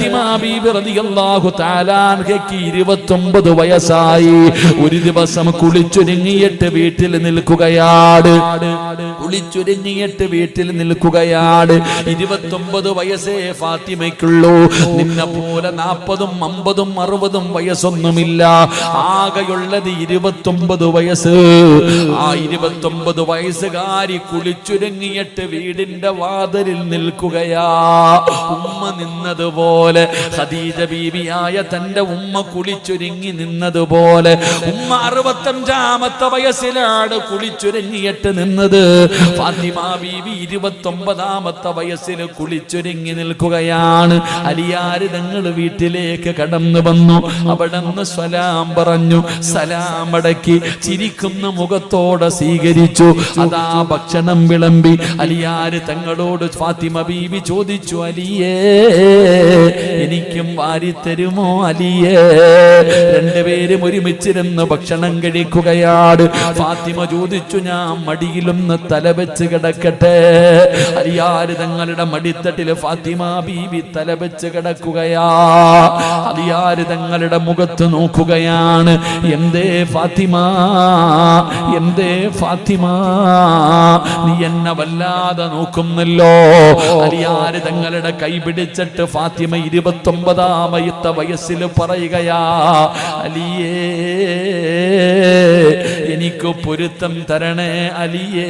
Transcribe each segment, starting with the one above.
ഫാത്തിമ ബീബി റളിയല്ലാഹു തആല അൻഹയ്ക്ക് 29 വയസ്സായി. ഒരു ദിവസം കുളിച്ചൊരുങ്ങിയിട്ട് വീട്ടിൽ നിൽക്കുകയാണ്. 29 വയസ്സേ ഫാത്തിമയ്ക്കുള്ളൂ. നിന്നെ പോലെ 40ഉം 50ഉം 60ഉം വയസ്സൊന്നുമില്ല. ആകെയുള്ളത് 29 വയസ്സ്. ആ 29 വയസ്സുകാരി കുളിച്ചൊരുങ്ങിയിട്ട് വീടിന്റെ വാതിലിൽ നിൽക്കുകയാ. ഉമ്മ നിന്നതുപോലെ, ഖദീജ ബീവിയായ തന്റെ ഉമ്മ കുളിച്ചൊരുങ്ങി നിന്നതുപോലെ ഉമ്മ 65ാമത്തെ വയസ്സിലാണ് കുളിച്ചൊരുങ്ങിയിട്ട് നിന്നത്. ഫാത്തിമ ബീവി 29ാമത്തെ വയസ്സിൽ കുളിച്ചൊരുങ്ങി നിൽക്കുകയാണ്. അലിയാര് തങ്ങൾ വീട്ടിലേക്ക് കടന്നു വന്നു. അവിടെ നിന്ന് സലാം പറഞ്ഞു. സലാം അടക്കി ചിരിക്കുന്ന മുഖത്തോടെ സ്വീകരിച്ചു. അതാ ഭക്ഷണം വിളമ്പി. അലിയാര് തങ്ങളോട് ഫാത്തിമ ബീവി ചോദിച്ചു, അലിയേ എനിക്കും വാരിത്തരുമോ അലിയേ? രണ്ടുപേരും ഒരുമിച്ചിരുന്ന് ഭക്ഷണം കഴിക്കുകയാണ്. ഫാത്തിമ ചോദിച്ചു, ഞാൻ മടിയിലൊന്ന് തലവെച്ച് കിടക്കട്ടെ? അലിയാര് തങ്ങളുടെ മടിത്തട്ടിൽ ഫാത്തിമ ബീവി തലവെച്ച് കിടക്കുകയാ. അലിയാര് തങ്ങളുടെ മുഖത്ത് നോക്കുകയാണ്. എന്തേ ഫാത്തിമ, എന്തേ ഫാത്തിമ, നീ എന്നെ വല്ലാതെ നോക്കുന്നല്ലോ. അലിയാര് തങ്ങളുടെ കൈ പിടിച്ചിട്ട് ഫാത്തിമ 29ാമത്തെ വയസ്സിൽ പറയുകയാ, അലിയേ എനിക്ക് പൊരുത്തം തരണേ അലിയേ,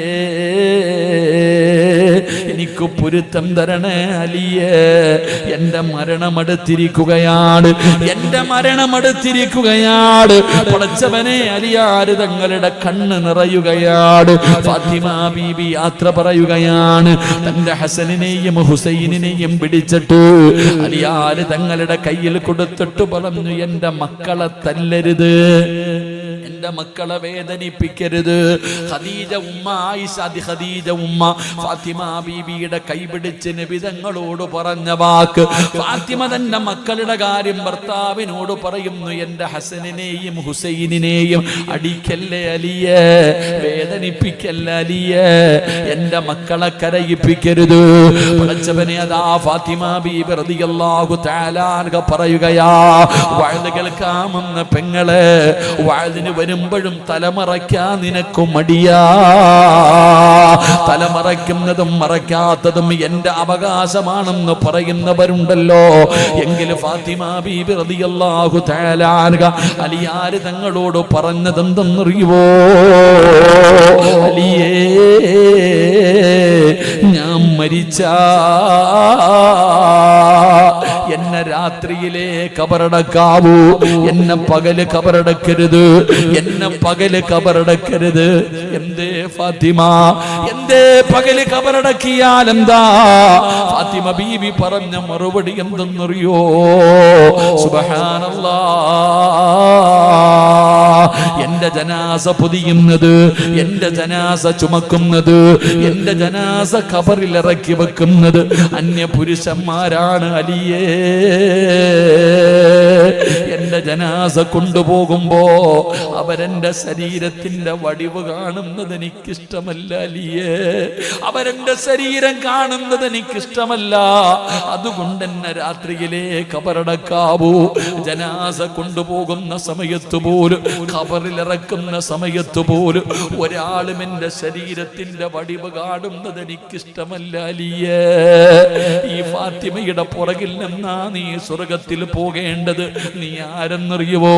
എനിക്ക് പൊരുത്തം തരണേ അലിയേ. എന്റെ മരണമടുത്തിരിക്കുകയാണ്, എന്റെ മരണമടുത്തിരിക്കുകയാണ്. പടച്ചവനെ, അലിയാര് തങ്ങളുടെ കണ്ണ് നിറയുകയാണ്. ഫാത്തിമ ബീബി യാത്ര പറയുകയാണ്. തന്റെ ഹസനിനെയും ഹുസൈനിനെയും പിടിച്ചിട്ട് അലിയാര് തങ്ങളുടെ കയ്യിൽ കൊടുത്തിട്ട് പറഞ്ഞു, എന്റെ മക്കളെ തല്ലരുത്, എന്റെ മക്കളെ വേദനിപ്പിക്കരുത്. ഖദീജ ഉമ്മ, ആയിഷ ഖദീജ ഉമ്മ ഫാത്തിമ ബീബിയുടെ കൈപിടിച്ച് നബി തങ്ങളോട് പറഞ്ഞ വാക്ക്. ഫാത്തിമ തന്റെ മക്കളുടെ കാര്യം ഭർത്താവിനോട് പറയുന്നു, എന്റെ ഹസനിനെയും ഹുസൈനിനെയും അടിക്കല്ലേ അലിയേ, വേദനിപ്പിക്കല്ലേ അലിയേ, എന്റെ മക്കളെ കരയിപ്പിക്കരുത്. പടച്ചവനെ, അതാ ഫാത്തിമ ബീബി റളിയല്ലാഹു തആല അൻഹ പറയുകയാ, വഅദ് കേൾക്കാമെന്ന പെങ്ങളെ, വഅദിന് വരുമ്പോഴും തലമറയ്ക്കാൻ നിനക്ക് മടിയാ. തലമറയ്ക്കുന്നതും മറയ്ക്കാത്തതും എന്റെ അവകാശമാണെന്ന് പറയുന്നവരുണ്ടല്ലോ. എങ്കിൽ ഫാത്തിമ ബീബി റളിയല്ലാഹു തആല അൻഹ അലിയാര് തങ്ങളോട് പറഞ്ഞതെന്തെന്നറിയുവോ? അലിയേ, ഞാൻ മരിച്ചാ എന്നെ രാത്രിയിലെ കബറടക്കാവൂ, എന്നെ പകല് കബറടക്കരുത്, എന്നെ പകല് കബറടക്കരുത്. എന്തേ ഫാത്തിമ, എന്തേ പകല് കബറടക്കിയാൽ എന്താ? ഫാത്തിമ ബീവി പറഞ്ഞ മറുപടി എന്തെന്നറിയോ? സുബ്ഹാനല്ലാഹ്, എന്റെ ജനാസ പൊതിയുന്നത്, എന്റെ ജനാസ ചുമക്കുന്നത്, എന്റെ ജനാസ ഖബറിൽ ഇറക്കി വെക്കുന്നത് അന്യ പുരുഷന്മാരാണ് അലിയേ. എന്റെ ജനാസ കൊണ്ടുപോകുമ്പോ അവരെന്റെ ശരീരത്തിന്റെ വടിവ് കാണുന്നത് എനിക്കിഷ്ടമല്ല അലിയേ, അവരെന്റെ ശരീരം കാണുന്നത് എനിക്കിഷ്ടമല്ല. അതുകൊണ്ട് എന്നെ രാത്രിയിലെ ഖബറടക്കാവൂ. ജനാസ കൊണ്ടുപോകുന്ന സമയത്ത് പോലും, ഖബറിലിറക്കുന്ന സമയത്ത് പോലും ഒരാളും എന്റെ ശരീരത്തിന്റെ വടിവ് കാണുന്നത് എനിക്കിഷ്ടമല്ല അലിയേ. ഈ ഫാത്തിമയുടെ പുറകിൽ നിന്നാ നീ സ്വർഗത്തിൽ പോകേണ്ടത്. നീ ആരെന്നറിയുവോ?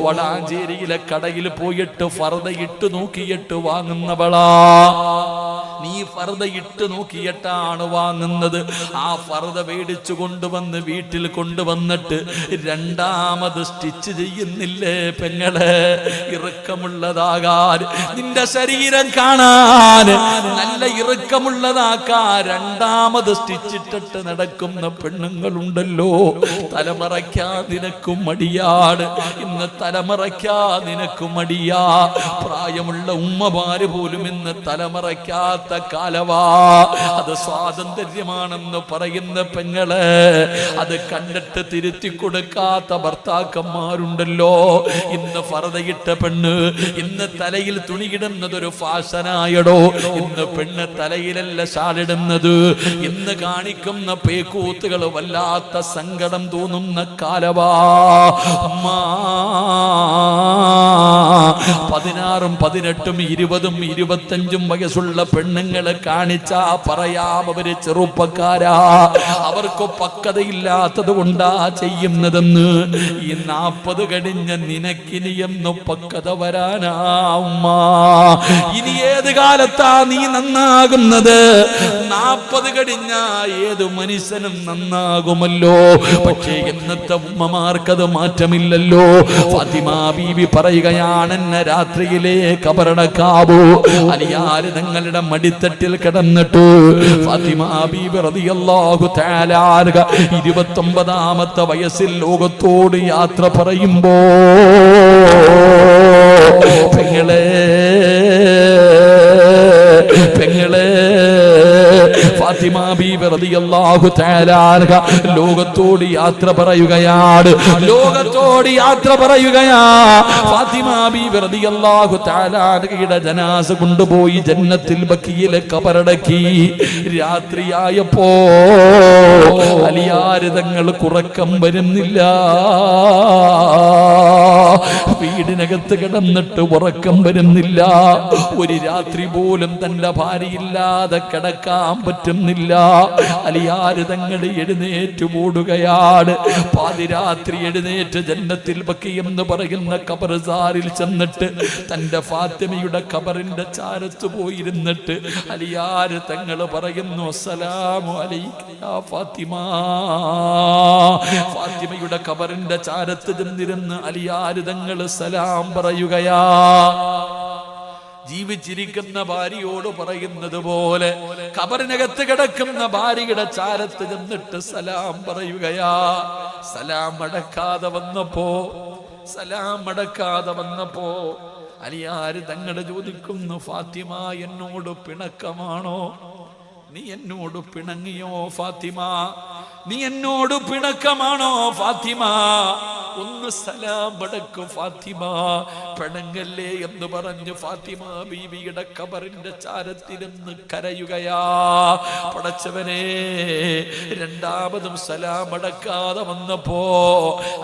വളാഞ്ചേരിയിലെ കടയിൽ പോയിട്ട് ഫർദ ഇട്ട് നോക്കിയിട്ട് വാങ്ങുന്നവളാ. നീ ഫർദ ഇട്ട് നോക്കിയിട്ടാണ് വാങ്ങുന്നത്. ആ ഫർദ മേടിച്ചു കൊണ്ടുവന്ന് വീട്ടിൽ കൊണ്ടുവന്നിട്ട് രണ്ടാമത് സ്റ്റിച്ച് ചെയ്യുന്നില്ലേ പെങ്ങളെ? ഇറുക്കമുള്ളതാകാൻ, നിന്റെ ശരീരം കാണാൻ നല്ല ഇറുക്കമുള്ളതാക്കാൻ രണ്ടാമത് സ്റ്റിച്ചിട്ടിട്ട് നടക്കുന്ന പെണ്ണുങ്ങളുണ്ടല്ലോ. തലമറയ്ക്കാൻ നിനക്കും മടിയാ. ചോദിക്കുകയാണ്, ഇന്ന് തലമറയ്ക്കാ നിനക്ക് മടിയാ? പ്രായമുള്ള ഉമ്മമാര് പോലും ഇന്ന് തലമറയ്ക്കാത്ത കാലവാ. അത് സ്വാതന്ത്ര്യമാണെന്ന് പറയുന്ന പെങ്ങള്, അത് കണ്ടിട്ട് തിരുത്തി കൊടുക്കാത്ത ഭർത്താക്കന്മാരുണ്ടല്ലോ. ഇന്ന് ഫർദയിട്ട പെണ്ണ്, ഇന്ന് തലയിൽ തുണിയിടുന്നതൊരു ഫാഷനായടോ. ഇന്ന് പെണ്ണ് തലയിലല്ല ഷാളിടുന്നത്. ഇന്ന് കാണിക്കുന്ന പേക്കൂത്തുകൾ വല്ലാത്ത സങ്കടം തോന്നുന്ന കാലവാ. 16, 18, 20, 25 വയസ്സുള്ള പെണ്ണുങ്ങളെ കാണിച്ചാ പറയാം അവര് ചെറുപ്പക്കാരാ, അവർക്ക് പക്വതയില്ലാത്തത് കൊണ്ടാ ചെയ്യുന്നതെന്ന്. ഈ 40 കഴിഞ്ഞ നിനക്കിനി എന്ന് പക്വത വരാനാ ഉമ്മ? ഇനി ഏത് കാലത്താ നീ നന്നാകുന്നത്? 40 കഴിഞ്ഞ ഏത് മനുഷ്യനും നന്നാകുമല്ലോ. പക്ഷേ ഇന്നത്തെ ഉമ്മമാർക്കത് മാറ്റമില്ലല്ലോ. ഫാത്തിമ ബീവി പറയുകയാണ്, എന്നെ രാത്രിയിലെ കബറടക്കാവൂ. അലിയാര് തങ്ങളുടെ മടിത്തട്ടിൽ കിടന്നിട്ട് ഫാത്തിമ ബീവി റളിയല്ലാഹു തആല 29ാമത്തെ വയസ്സിൽ ലോകത്തോട് യാത്ര പറയുമ്പോ പെങ്ങളെ ഫാത്തിമ ബീവി റളിയല്ലാഹു തആല ലോകത്തോട് യാത്ര പറയുകയാണ്. ഫാത്തിമ ബീവി റളിയല്ലാഹു തആലയുടെ ജനാസ കൊണ്ടുപോയി ജന്നത്തിൽ ബഖീയിലെ ഖബറടക്കി. രാത്രിയായപ്പോ അലിയാര് തങ്ങൾക്ക് ഉറക്കം വരുന്നില്ല. വീടിനകത്ത് കിടന്നിട്ട് ഉറക്കം വരുന്നില്ല. ഒരു രാത്രി പോലും തന്റെ ഭാര്യയില്ലാതെ കിടക്കാൻ പറ്റുന്നില്ല. അലിയാര് തങ്ങൾ എഴുന്നേറ്റ് ഓടുകയാണ്. പാതിരാത്രി എഴുന്നേറ്റ് ജന്നത്തിൽ ബഖീ എന്ന് പറയുന്ന ഖബർസാറിൽ ചെന്നിട്ട് തന്റെ ഫാത്തിമയുടെ ഖബറിന്റെ ചാരത്ത് പോയിരുന്നിട്ട് അലിയാര് തങ്ങൾ പറയുന്നു, അസ്സലാമു അലൈക യാ ഫാത്തിമ. ഫാത്തിമയുടെ ഖബറിന്റെ ചാരത്ത് ചെന്നിരുന്ന് അലിയാര് തങ്ങൾ സലാം പറയുകയാ. ജീവിച്ചിരിക്കുന്ന ഭാര്യയോട് പറയുന്നത് പോലെ ഖബറിനകത്ത് കിടക്കുന്ന ഭാര്യയുടെ ചാരത്ത് ചെന്നിട്ട് സലാം പറയുകയാ. സലാം അടക്കാതെ വന്നപ്പോ അലിയാര് തങ്ങള് ചോദിക്കുന്നു, ഫാത്തിമ എന്നോട് പിണക്കമാണോ? നീ എന്നോട് പിണങ്ങിയോ ഫാത്തിമ? നീ എന്നോട് പിണക്കമാണോ ഫാത്തിമ? ഒന്ന് സലാം അടക്കും ഫാത്തിമ, പിണങ്ങല്ലേ എന്ന് പറഞ്ഞു ഫാത്തിമ ബീവിയുടെ ഖബറിന്റെ ചാരത്തിരുന്ന് കരയുകയാ. പടച്ചവനെ, രണ്ടാമതും സലാം അടക്കാതെ വന്നപ്പോ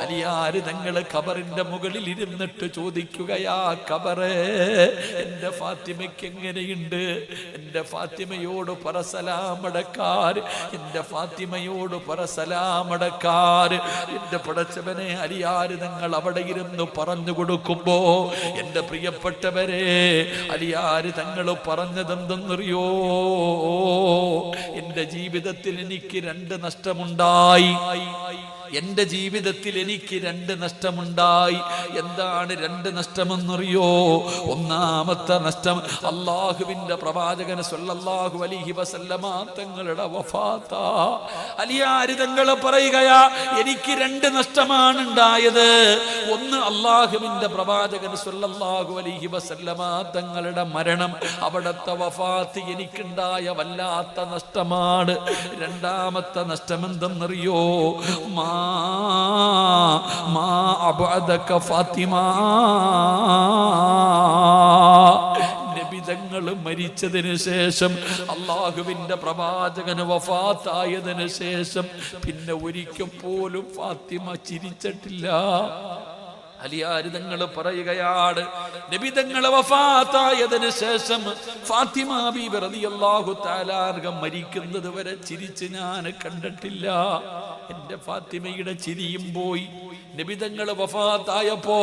അലിയാര് തങ്ങള് ഖബറിന്റെ മുകളിൽ ഇരുന്നിട്ട് ചോദിക്കുകയാ, ഖബറേ എന്റെ ഫാത്തിമയ്ക്ക് എങ്ങനെയുണ്ട്? എന്റെ ഫാത്തിമയോട് പറ സലാം അടക്കാർ, എന്റെ ഫാത്തിമയോട് പറ സലാം അടക്കാർ. എന്റെ പടച്ചവനെ, അലിയാര് തങ്ങൾ അവിടെ ഇരുന്ന് പറഞ്ഞു കൊടുക്കുമ്പോ എന്റെ പ്രിയപ്പെട്ടവരെ, അലിയാര് തങ്ങൾ പറഞ്ഞതെന്തെന്നറിയോ? എന്റെ ജീവിതത്തിൽ എനിക്ക് 2 നഷ്ടമുണ്ടായി. എന്റെ ജീവിതത്തിൽ എനിക്ക് 2 നഷ്ടമുണ്ടായി. എന്താണ് 2 നഷ്ടമെന്നറിയോ? ഒന്നാമത്തെ നഷ്ടം അള്ളാഹുവിന്റെ പ്രവാചകൻ സ്വല്ലല്ലാഹു അലൈഹി വസല്ലമ തങ്ങളുടെ വഫാത്താ. അലിയാര് തങ്ങൾ പറയുകയാ, എനിക്ക് 2 നഷ്ടമാണ് ഉണ്ടായത്. ഒന്ന്, അള്ളാഹുവിന്റെ പ്രവാചകൻ സ്വല്ലല്ലാഹു അലൈഹി വസല്ലമ തങ്ങളുടെ മരണം, അവിടുത്തെ വഫാത്ത് എനിക്കുണ്ടായ വല്ലാത്ത നഷ്ടമാണ്. രണ്ടാമത്തെ നഷ്ടം എന്തെന്നറിയോ? ഫാത്തിമ, നബിതങ്ങൾ മരിച്ചതിന് ശേഷം, അള്ളാഹുവിന്റെ പ്രവാചകന് വഫാത്തായതിനു ശേഷം പിന്നെ ഒരിക്കൽ പോലും ഫാത്തിമ ചിരിച്ചിട്ടില്ല. അലിയാര് തങ്ങൾ പറയുകയാണ്, നബി തങ്ങൾ വഫാത്തായതിനു ശേഷം ഫാത്തിമ ബീവി റളിയല്ലാഹു തആല മരിക്കുന്നത് വരെ ചിരിച്ച് ഞാൻ കണ്ടിട്ടില്ല. എന്റെ ഫാത്തിമയുടെ ചിരിയും പോയി. നബി തങ്ങൾ വഫാത്തായപ്പോ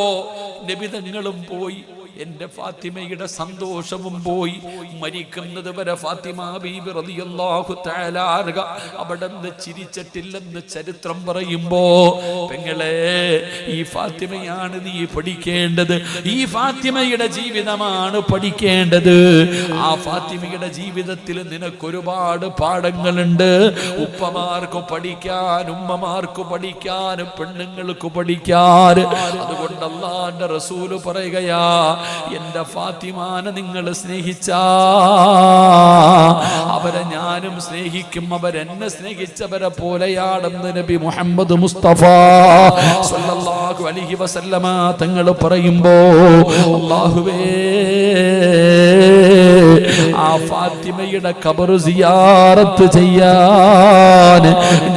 നബി തങ്ങളും പോയി. എന്റെ ഫാത്തിമയുടെ സന്തോഷവും പോയി. മരിക്കുന്നത് വരെ ഫാത്തിമ ബീബി റളിയല്ലാഹു തആല അൻഹ അവിടുന്ന് ചിരിച്ചിട്ടില്ലെന്ന് ചരിത്രം പറയുമ്പോ, പെങ്ങളെ ഈ ഫാത്തിമയാണ് നീ പഠിക്കേണ്ടത്. ഈ ഫാത്തിമയുടെ ജീവിതമാണ് പഠിക്കേണ്ടത്. ആ ഫാത്തിമയുടെ ജീവിതത്തിൽ നിനക്കൊരുപാട് പാഠങ്ങളുണ്ട്. ഉപ്പമാർക്ക് പഠിക്കാൻ, ഉമ്മമാർക്ക് പഠിക്കാൻ, പെണ്ണുങ്ങൾക്ക് പഠിക്കാൻ. അതുകൊണ്ട് അല്ലാഹുവിന്റെ റസൂല് പറയുകയാ, എന്റെ ഫാത്തിമാനെ നിങ്ങൾ സ്നേഹിച്ചാ അവരെ ഞാനും സ്നേഹിക്കും, അവരെന്നെ സ്നേഹിച്ചവരെ പോലെയാണെന്ന് നബി മുഹമ്മദ് മുസ്തഫ സ്വല്ലല്ലാഹു അലൈഹി വസല്ലമ തങ്ങൾ പറയുമ്പോ, അല്ലാഹുവേ ആ ഫാത്തിമയുടെ ഖബർ സിയാറത്ത് ചെയ്യാൻ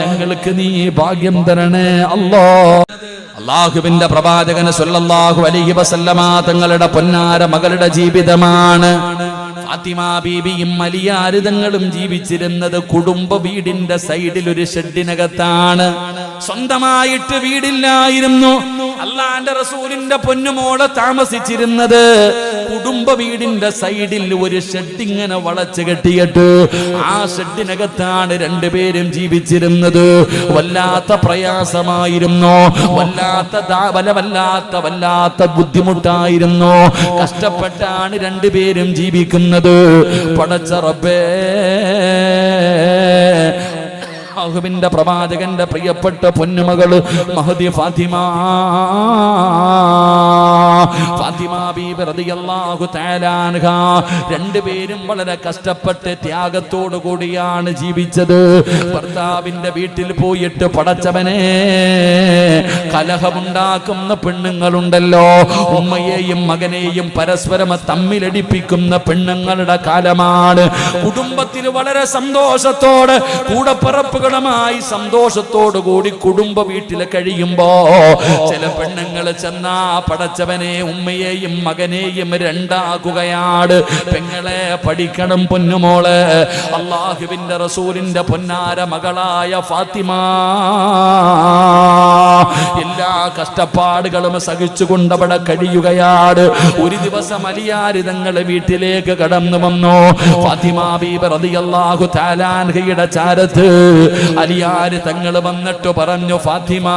ഞങ്ങൾക്ക് നീ ഭാഗ്യം തരണേ അല്ലാഹ്. അല്ലാഹുവിന്റെ പ്രവാചകൻ സ്വല്ലല്ലാഹു അലൈഹി വസല്ലമ തങ്ങളുടെ പൊന്നാര മകളുടെ ജീവിതമാണ്. ഫാത്തിമ ബീബിയും അലിയാര് തങ്ങളും ജീവിച്ചിരുന്നത് കുടുംബ വീടിന്റെ സൈഡിൽ ഒരു ഷെഡിനകത്താണ്. സ്വന്തമായിട്ട് വീടില്ലായിരുന്നു. അല്ലാഹുവിന്റെ റസൂലിന്റെ പൊന്നുമോളെ താമസിച്ചിരുന്നത് കുടുംബ വീടിന്റെ സൈഡിൽ ഒരു ഷെഡ് ഇങ്ങനെ വളച്ചു കെട്ടിയിട്ട് ആ ഷെഡിനകത്താണ് രണ്ടുപേരും ജീവിച്ചിരുന്നത്. വല്ലാത്ത പ്രയാസമായിരുന്നു, വല്ലാത്ത ബുദ്ധിമുട്ടായിരുന്നു. കഷ്ടപ്പെട്ടാണ് രണ്ടുപേരും ജീവിക്കുന്നത്. പടച്ച റബ്ബേ, അല്ലാഹുവിന്റെ പ്രവാചകന്റെ പ്രിയപ്പെട്ട പൊന്നുമകള് മഹദി ഫാത്തിമ ബീബി റളിയല്ലാഹു തആല അൻഹ രണ്ടുപേരും വളരെ കഷ്ടപ്പെട്ട് ത്യാഗത്തോടു കൂടിയാണ് ജീവിച്ചത്. ഭർത്താവിന്റെ വീട്ടിൽ പോയിട്ട് പടച്ചവനെ കലഹമുണ്ടാക്കുന്ന പെണ്ണുങ്ങളുണ്ടല്ലോ, ഉമ്മയെയും മകനെയും പരസ്പരം തമ്മിലടിപ്പിക്കുന്ന പെണ്ണുങ്ങളുടെ കാലമാണ്. കുടുംബത്തിൽ വളരെ സന്തോഷത്തോടെ കൂടപ്പിറപ്പുകളുമായി സന്തോഷത്തോടു കൂടി കുടുംബ വീട്ടിൽ കഴിയുമ്പോ ചില പെണ്ണുങ്ങൾ ചെന്നാ പടച്ചവനെ ഉമ്മയെയും മകനെയും രണ്ടാക്കുകയാണ്. പെങ്ങളെ പഠിക്കണം പൊന്നുമോളെ. അല്ലാഹുവിന്റെ റസൂലിന്റെ പൊന്നാര മകളായ ഫാത്തിമ എല്ലാ കഷ്ടപ്പാടുകളും സഹിച്ചുകൊണ്ട് അവിടെ കഴിയുകയാണ്. ഒരു ദിവസം അലിയാര് തങ്ങളെ വീട്ടിലേക്ക് കടന്നു വന്നു. ഫാത്തിമ ബീബി റളിയല്ലാഹു തആല അൻഹയുടെ ചാരത്ത് അലിയാര് തങ്ങൾ വന്നിട്ട് പറഞ്ഞു, ഫാത്തിമ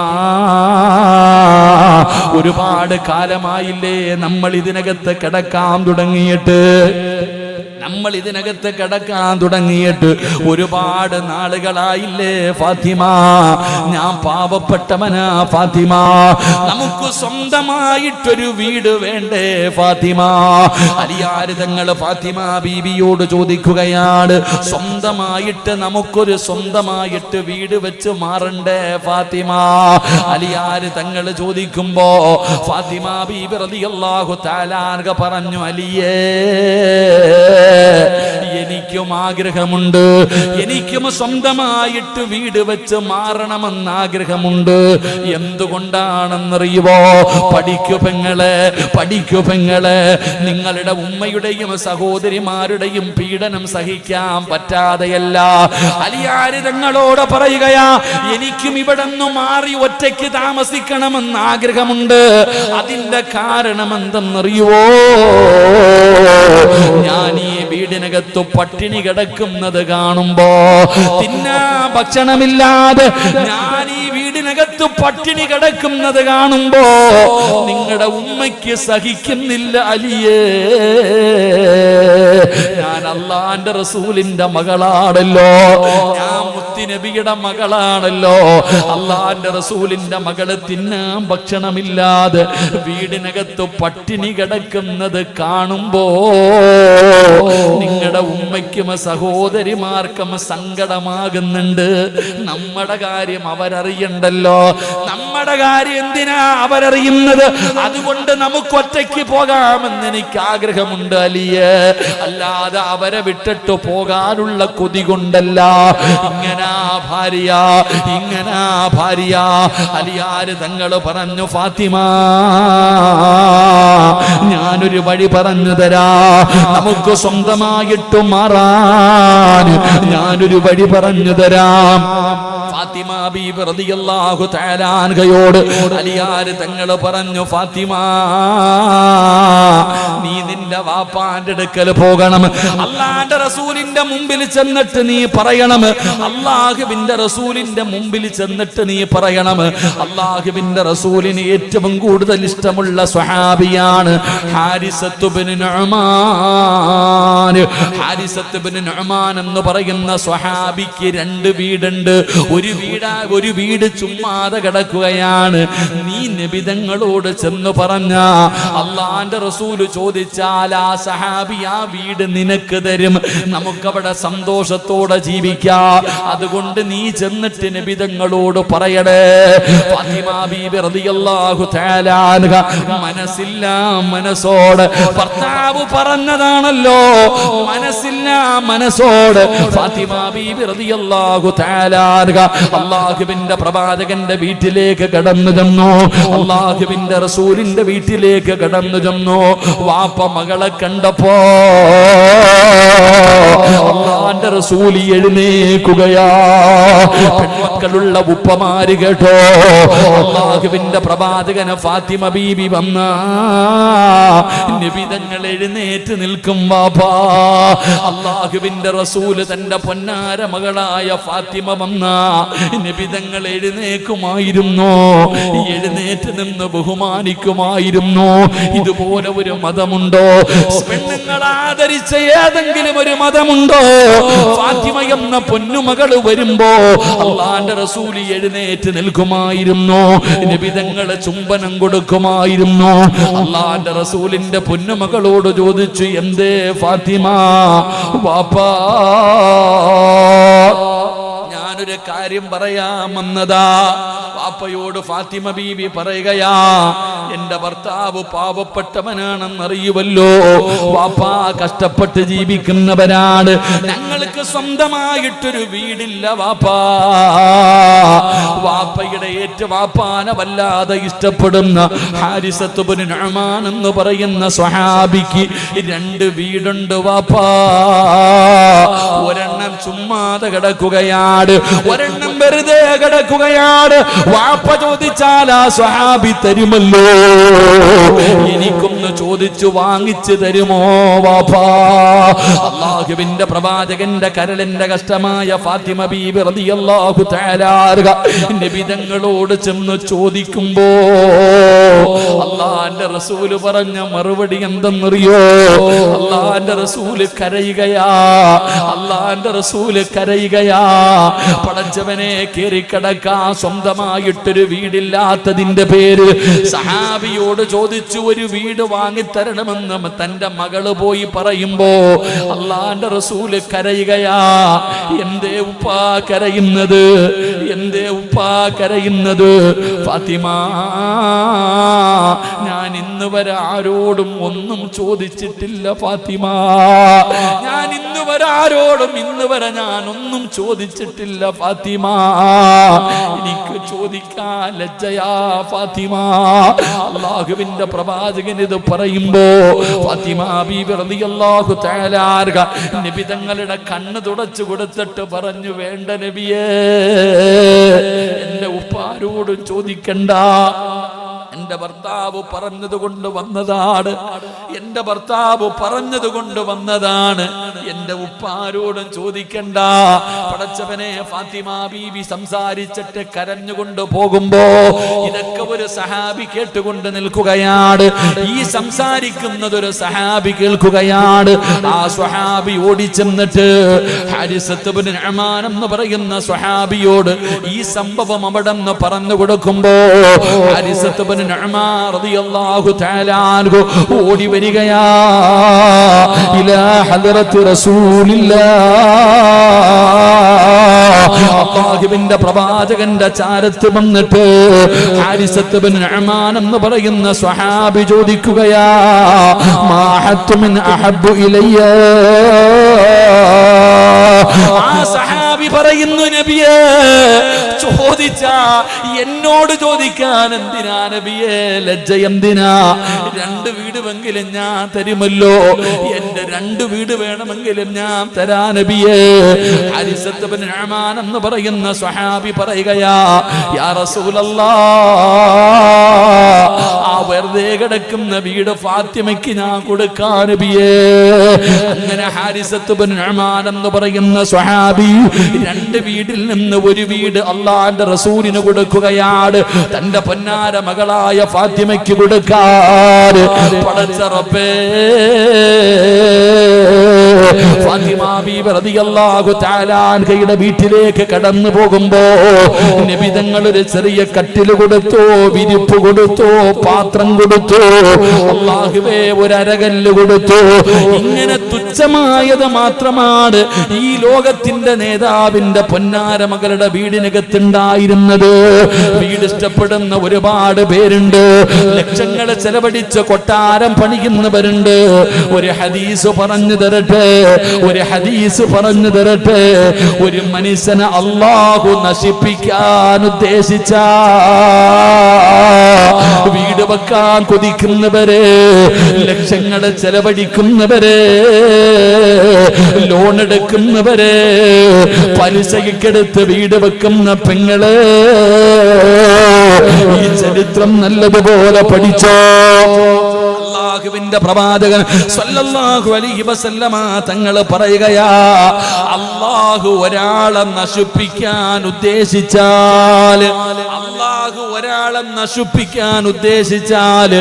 ഒരുപാട് കാലമായില്ലേ നമ്മൾ ഇതിനകത്ത് കിടക്കാൻ തുടങ്ങിയിട്ട് ഒരുപാട് നാളുകളായില്ലേ ഫാത്തിമ, ഞാൻ പാവപ്പെട്ടവനാ ഫാത്തിമ, നമുക്ക് സ്വന്തമായിട്ടൊരു വീട് വേണ്ടേ ഫാത്തിമ. അലിയാര് തങ്ങൾ ഫാത്തിമ ബീബിയോട് ചോദിക്കുകയാണ്, സ്വന്തമായിട്ട് വീട് വെച്ച് മാറണ്ടേ ഫാത്തിമ? അലിയാര് തങ്ങൾ ചോദിക്കുമ്പോ ഫാത്തിമ ബീബി റളിയല്ലാഹു തആല അൻഹ പറഞ്ഞു, അലിയേ എനിക്കും ആഗ്രഹമുണ്ട്, എനിക്കും സ്വന്തമായിട്ട് വീട് വെച്ച് മാറണമെന്ന് ആഗ്രഹമുണ്ട്. എന്തുകൊണ്ടാണെന്നറിയുവോ? പഠിക്കു പെങ്ങളെ, നിങ്ങളുടെ ഉമ്മയുടെയും സഹോദരിമാരുടെയും പീഡനം സഹിക്കാൻ പറ്റാതെയല്ല അലിയാര് തങ്ങളോട് പറയുകയാ, എനിക്കും ഇവിടെ നിന്ന് മാറി ഒറ്റയ്ക്ക് താമസിക്കണമെന്ന് ആഗ്രഹമുണ്ട്. അതിന്റെ കാരണം എന്തെന്നറിയുവോ? ഞാൻ ഈ വീടിനകത്ത് പട്ടിണി കിടക്കുന്നത് കാണുമ്പോ, തിന്നാ ഭക്ഷണമില്ലാതെ ഞാൻ ഈ വീടിനകത്ത് പട്ടിണി കിടക്കുന്നത് കാണുമ്പോ നിങ്ങളുടെ ഉമ്മയ്ക്ക് സഹിക്കുന്നില്ല അലിയേ. ഞാൻ അല്ലാഹുവിന്റെ റസൂലിന്റെ മകളാണല്ലോ, ഞാൻ മുത്തുനബിയുടെ മകളാണല്ലോ. അല്ലാഹുവിന്റെ റസൂലിന്റെ മകള് തിന്നാൻ ഭക്ഷണമില്ലാതെ വീടിനകത്ത് പട്ടിണി കിടക്കുന്നത് കാണുമ്പോ നിങ്ങളുടെ ഉമ്മയ്ക്കും സഹോദരിമാർക്കും സങ്കടമാകുന്നുണ്ട്. നമ്മുടെ കാര്യം അവരറിയണ്ടല്ലോ, നമ്മുടെ കാര്യം എന്തിനാ അവരറിയുന്നത്? അതുകൊണ്ട് നമുക്ക് ഒറ്റയ്ക്ക് പോകാമെന്ന് എനിക്ക് ആഗ്രഹമുണ്ട് അലിയേ, അല്ലാതെ അവരെ വിട്ടിട്ട് പോകാനുള്ള കൊതി കൊണ്ടല്ല. ഇങ്ങനാ ഭാര്യ അലിയാര് തങ്ങൾ പറഞ്ഞു, ഫാത്തിമ ഞാനൊരു വഴി പറഞ്ഞു തരാ, നമുക്ക് സ്വന്തമായിട്ട് മാറാൻ ഞാനൊരു വഴി പറഞ്ഞു തരാം. ഫാത്തിമ ബീബി റളിയല്ലാഹു തആല അൻഹയോട് അലിയാർ തങ്ങൾ പറഞ്ഞു, ഫാത്തിമ നീ നിന്റെ വാപ്പാന്റെ അടുക്കൽ പോകണം. അല്ലാഹുവിന്റെ റസൂലിന്റെ മുമ്പിൽ ചെന്നിട്ട് നീ പറയണം, അല്ലാഹുവിന്റെ റസൂലിന്റെ മുമ്പിൽ ചെന്നിട്ട് നീ പറയണം, അല്ലാഹുവിന്റെ റസൂലിന് ഏറ്റവും കൂടുതൽ ഇഷ്ടമുള്ള സ്വഹാബിയാണ് ഹാരിസത്ത് ഇബ്നു നുഅ്മാൻ. ഹാരിസത്ത് ഇബ്നു നുഅ്മാൻ എന്ന് പറയുന്ന സ്വഹാബിക്ക് 2 വീടുണ്ട്. ഒരു വീട് ചുമ്മാതെ കിടക്കുകയാണ്. നീ നബി തങ്ങളോട് ചെന്ന് പറഞ്ഞ അല്ലാഹുവിന്റെ റസൂൽ ചോദിച്ചാൽ ആ സഹാബി ആ വീട് നിനക്ക് തരും. നമുക്കവിടെ സന്തോഷത്തോടെ ജീവിക്കാം. അതുകൊണ്ട് നീ ചെന്നിട്ട് നബി തങ്ങളോട് പറയടേ. ഫാത്തിമ ബീബി റളിയല്ലാഹു തആല അൻഹ മനസ്സില്ല മനസ്സോട്, ഭർത്താവ് പറഞ്ഞതാണല്ലോ, മനസ്സില്ല മനസ്സോട് ഫാത്തിമ ബീബി റളിയല്ലാഹു തആല അൻഹ അല്ലാഹുവിന്റെ പ്രവാചകന്റെ വീട്ടിലേക്ക് കടന്നു ചെന്നു. അല്ലാഹുവിന്റെ റസൂലിന്റെ വീട്ടിലേക്ക് കടന്നു ചെന്നു. വാപ്പ മകളെ കണ്ടപ്പോ അല്ലാഹുവിന്റെ റസൂൽ എഴുന്നേൽക്കുകയാ. പെൺമക്കളുള്ള ഉപ്പമാര് കേട്ടോ, അല്ലാഹുവിന്റെ പ്രവാചകന് ഫാത്തിമ ബീബി വന്ന നബി തങ്ങൾ എഴുന്നേറ്റ് നിൽക്കും. വാപ്പാ, അല്ലാഹുവിന്റെ റസൂല് തന്റെ പൊന്നാര മകളായ ഫാത്തിമ വന്ന നബി തങ്ങൾ എഴുന്നേക്കുമായിരുന്നു, എഴുന്നേറ്റ് നിന്ന് ബഹുമാനിക്കുമായിരുന്നു. ഇതുപോലെ ഒരു മതമുണ്ടോ? പെണ്ണുങ്ങൾ ആദരിച്ച ഏതെങ്കിലും ഒരു മതമുണ്ടോ? ഫാത്തിമ എന്ന പൊന്നുമകൾ വരുമ്പോ അല്ലാഹുവിന്റെ റസൂല് എഴുന്നേറ്റ് നിൽക്കുമായിരുന്നു, നബി തങ്ങളെ ചുംബനം കൊടുക്കുമായിരുന്നു. അല്ലാഹുവിന്റെ റസൂലിന്റെ പൊന്നുമകളോട് ചോദിച്ചു, എന്തേ ഫാത്തിമ? വാപ്പാ, ഞാനൊരു കാര്യം പറയാമെന്നതാ. വാപ്പയോട് ഫാത്തിമ ബീബി പറയുകയാ, എന്റെ ഭർത്താവ് പാവപ്പെട്ടവനാണെന്നറിയുമല്ലോ, വാപ്പാ കഷ്ടപ്പെട്ട് ജീവിക്കുന്നവരാണ്, ഞങ്ങൾക്ക് സ്വന്തമായിട്ടൊരു വീടില്ല വാപ്പാ. വാപ്പയുടെ വാപ്പാനെ വല്ലാതെ ഇഷ്ടപ്പെടുന്ന ഹാരിസത്ത് ഇബ്നു നുഅ്മാൻ എന്ന് പറയുന്ന സ്വഹാബിക്ക് 2 വീടുണ്ട് വാപ്പാ. ഒരെണ്ണം ചുമ്മാതെ കിടക്കുകയാണ്, ഒരെണ്ണം വെറുതെ കിടക്കുകയാണ്. വാപ്പ ചോദിച്ചാൽ ആ സ്വഹാബി തരുമല്ലോ, എനിക്കൊന്ന് ചോദിച്ചു വാങ്ങിച്ചു തരുമോ വാപ്പാ? അല്ലാഹുവിന്റെ പ്രവാചകന്റെ കരളിന്റെ കഷ്ടമായ ഫാത്തിമ ബീബി റളിയല്ലാഹു തആല നബി തങ്ങളോട് ചെന്ന് ചോദിക്കുമ്പോ അല്ലാഹുവിന്റെ റസൂല് പറഞ്ഞ മറുപടി എന്തെന്നറിയോ? അല്ലാഹുവിന്റെ റസൂല് കരയുകയാ, അല്ലാഹുവിന്റെ റസൂല് കരയുകയാ. പടച്ചവനെ, കേറിക്കിടക്കാൻ സ്വന്തമായിട്ടൊരു വീടില്ലാത്തതിന്റെ പേര് സഹാബിയോട് ചോദിച്ചു ഒരു വീട് വാങ്ങിത്തരണമെന്ന് തന്റെ മകള് പോയി പറയുമ്പോ അല്ലാഹുവിന്റെ റസൂല് കരയുകയാ. എന്തേ ഉപ്പാ കരയുന്നത്? എന്തേ ഉപ്പാ കരയുന്നത്? ഫാത്തിമ, ഞാൻ ഇന്ന് വരെ ആരോടും ഒന്നും ചോദിച്ചിട്ടില്ല ഫാത്തിമ. ഞാൻ ഇന്ന് വരെ ആരോടും ഞാൻ ഒന്നും ചോദിച്ചിട്ടില്ല ഫാത്തിമ. എനിക്ക് ചോദിക്കാൻ ലജ്ജയാ ഫാത്തിമ. അല്ലാഹുവിന്റെ പ്രവാചകൻ ഇത് പറയുമ്പോ ഫാത്തിമ ബീബി റളിയല്ലാഹു തആല അൻഹ നബി തങ്ങളുടെ കണ്ണ് തുടച്ചു കൊടുത്തിട്ട് പറഞ്ഞു, വേണ്ട നബിയേ, എന്റെ ഉപ്പാരോടും ചോദിക്കണ്ട, എന്റെ ഭർത്താവ് പറഞ്ഞതുകൊണ്ട് വന്നതാണ്, എന്റെ ഭർത്താവ് പറഞ്ഞതുകൊണ്ട് വന്നതാണ്, എന്റെ ഉപ്പാരോടും ചോദിക്കണ്ട. പടച്ചവനെ, ഫാത്തിമ ബീബി സംസാരിച്ചിട്ട് കരഞ്ഞുകൊണ്ട് പോകുമ്പോ ഇതൊക്കെ ഒരു സഹാബി കേട്ടുകൊണ്ട് നിൽക്കുകയാണ്. ഈ സംസാരിക്കുന്നത് ഒരു സഹാബി കേൾക്കുകയാണ്. ആ സ്വഹാബി ഓടിച്ചെന്നിട്ട് ഹാരിസത്ത് ഇബ്നു നുഅ്മാൻ എന്ന് പറയുന്ന സ്വഹാബിയോട് ഈ സംഭവം അവിടെ നിന്ന് പറഞ്ഞു കൊടുക്കുമ്പോ ഹാരിസത്ത് ഇബ്നു നുഅ്മാൻ റളിയല്ലാഹു തആല അൻഹു ഓടി വരികയാ ഇലാ ഹദ്റത്തി റസൂലില്ലാഹ്. അല്ലാഹുവിന്റെ പ്രവാചകന്റെ ചാരത്ത് വന്നിട്ട് ഹാരിസത്ത് ഇബ്നു നുഅ്മാൻ എന്ന് പറയുന്ന സ്വഹാബി ചോദിക്കുകയാ, മാ ഹത്തു മിൻ അഹബ്ബു ഇലയ്യ ആ സഹാബി പറയുന്നു, നബിയേ, ചോദിച്ച എന്നോട് ചോദിക്കാൻ എന്തിനാ നബിയേ, ലജ്ജ എന്തിനാ? 2 വീടുമെങ്കിലും ഞാൻ തരുമല്ലോ, എന്റെ 2 വീട് വേണമെങ്കിലും ഞാൻ തരാ നബിയേ. ഹാരിസത്ത് ബിൻ ഉമാൻ എന്ന് പറയുന്ന സ്വഹാബി പറയുകയാ, യാ റസൂലല്ലാഹ്, ആ വെറുതെ കിടക്കുന്ന വീട് ഫാത്തിമയ്ക്ക് ഞാൻ കൊടുക്കാ നബിയേ. അങ്ങനെ ഹാരിസത്ത് ബിൻ ഉമാൻ എന്ന് പറയുന്ന സ്വഹാബി 2 വീടിൽ നിന്ന് 1 വീട് അല്ലാഹുവിന്റെ റസൂലിന് കൊടുക്കുകയാണ്, തന്റെ പൊന്നാര മകളായ ഫാത്തിമയ്ക്ക് കൊടുക്കാൻ. പടച്ച റബ്ബേ, ഫാത്തിമ ബീബി റളിയല്ലാഹു തആല അൻഹയുടെ വീട്ടിലേക്ക് കടന്നു പോകുമ്പോ നബി തങ്ങൾ ഒരു ചെറിയ കട്ടിൽ കൊടുത്തു, വിരിപ്പ് കൊടുത്തു, പാത്രം കൊടുത്തു, അല്ലാഹുവേ ഒരു അരകല്ല് കൊടുത്തു. ഇങ്ങനെ തുച്ഛമായത് മാത്രമാണ് ഈ ലോകത്തിന്റെ നേതാവിന്റെ പൊന്നാര മകളുടെ വീടിനകത്തുണ്ടായിരുന്നത്. വീട് ഇഷ്ടപ്പെടുന്ന ഒരുപാട് പേരുണ്ട്, ലക്ഷങ്ങൾ ചെലവഴിച്ച് കൊട്ടാരം പണിയുന്നവരുണ്ട്. ഒരു ഹദീസ് പറഞ്ഞു തരട്ടെ, ഒരു ഹദീസ് പറഞ്ഞു തരട്ടെ. ഒരു മനുഷ്യനെ അല്ലാഹു നശിപ്പിക്കാൻ ഉദ്ദേശിച്ച, വീട് വെക്കാൻ കൊതിക്കുന്നവരെ, ലക്ഷങ്ങൾ ചെലവഴിക്കുന്നവരെ, ലോൺ എടുക്കുന്നവരെ, പലിശയ്ക്കെടുത്ത് വീട് വെക്കുന്ന പെങ്ങളെ, ഈ ചരിത്രം നല്ലതുപോലെ പഠിച്ചോ. അല്ലാഹുവിന്റെ പ്രവാചകൻ സല്ലല്ലാഹു അലൈഹി വസല്ലമ തങ്ങൾ പറയുകയാ, അല്ലാഹു ഒരാളെ നശിപ്പിക്കാൻ ഉദ്ദേശിച്ചാൽ, അല്ലാഹു ഒരാളെ നശിപ്പിക്കാൻ ഉദ്ദേശിച്ചാൽ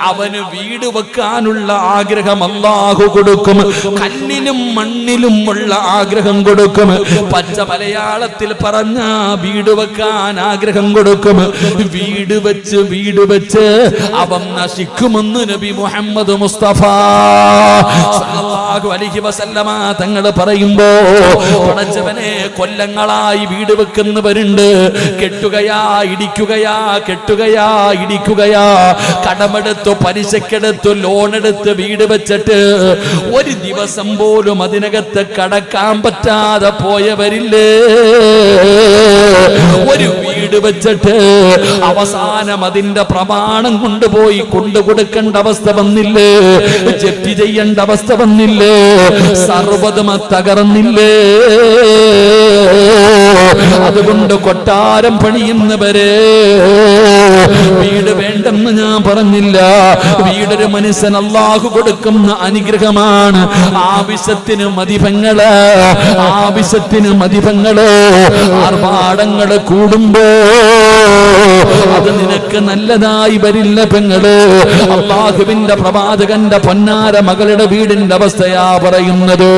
അവന് വീട് വെക്കാനുള്ള ആഗ്രഹം അല്ലാഹു കൊടുക്കും. കല്ലിലും മണ്ണിലും ഉള്ള ആഗ്രഹം കൊടുക്കും. പച്ച മലയാളത്തിൽ പറഞ്ഞ വീട് വെക്കാൻ ആഗ്രഹം കൊടുക്കും. വീട് വെച്ച് അവൻ നശിക്കുമെന്ന് നബി മുഹമ്മദ് മുസ്തഫ സല്ലല്ലാഹു അലൈഹി വസല്ലമ തങ്ങൾ പറയുമ്പോ, പടച്ചവനെ, കൊല്ലങ്ങളായി വീട് വെക്കുന്നവരുണ്ട്. കെട്ടുകയാ ഇടിക്കുകയാ, കെട്ടുകയാ ഇടിക്കുകയാ, കടമെടുത്തു, പലിശക്കെടുത്തു, ലോണെടുത്ത് വീട് വെച്ചിട്ട് ഒരു ദിവസം പോലും അതിനകത്ത് കടക്കാൻ പറ്റാതെ പോയവരില്ലേ? ഒരു വീട് വെച്ചിട്ട് അവസാനം അതിന്റെ പ്രമാണം കൊണ്ടുപോയി കൊണ്ടുകൊടുക്കേണ്ട അവസ്ഥ വന്നില്ലേ? ജപ്തി ചെയ്യേണ്ട അവസ്ഥ വന്നില്ലേ? സർവ്വതും തകർന്നില്ലേ? അതുകൊണ്ട് കൊട്ടാരം പണിയുന്നവരെ, വീട് വേണ്ടെന്ന് ഞാൻ പറഞ്ഞില്ല. വീടൊരു മനുഷ്യൻ അല്ലാഹു കൊടുക്കുന്ന അനുഗ്രഹമാണ്. ആവശ്യത്തിന് മതിപങ്ങള്, ആവശ്യത്തിന് മതിപങ്ങള്. ആർഭാടങ്ങള് കൂടുമ്പോ അത് നിനക്ക് നല്ലതായി വരില്ല പെങ്ങള്. അല്ലാഹുവിന്റെ പ്രവാചകന്റെ പൊന്നാര മകളുടെ വീടിന്റെ അവസ്ഥയാ പറയുന്നത്.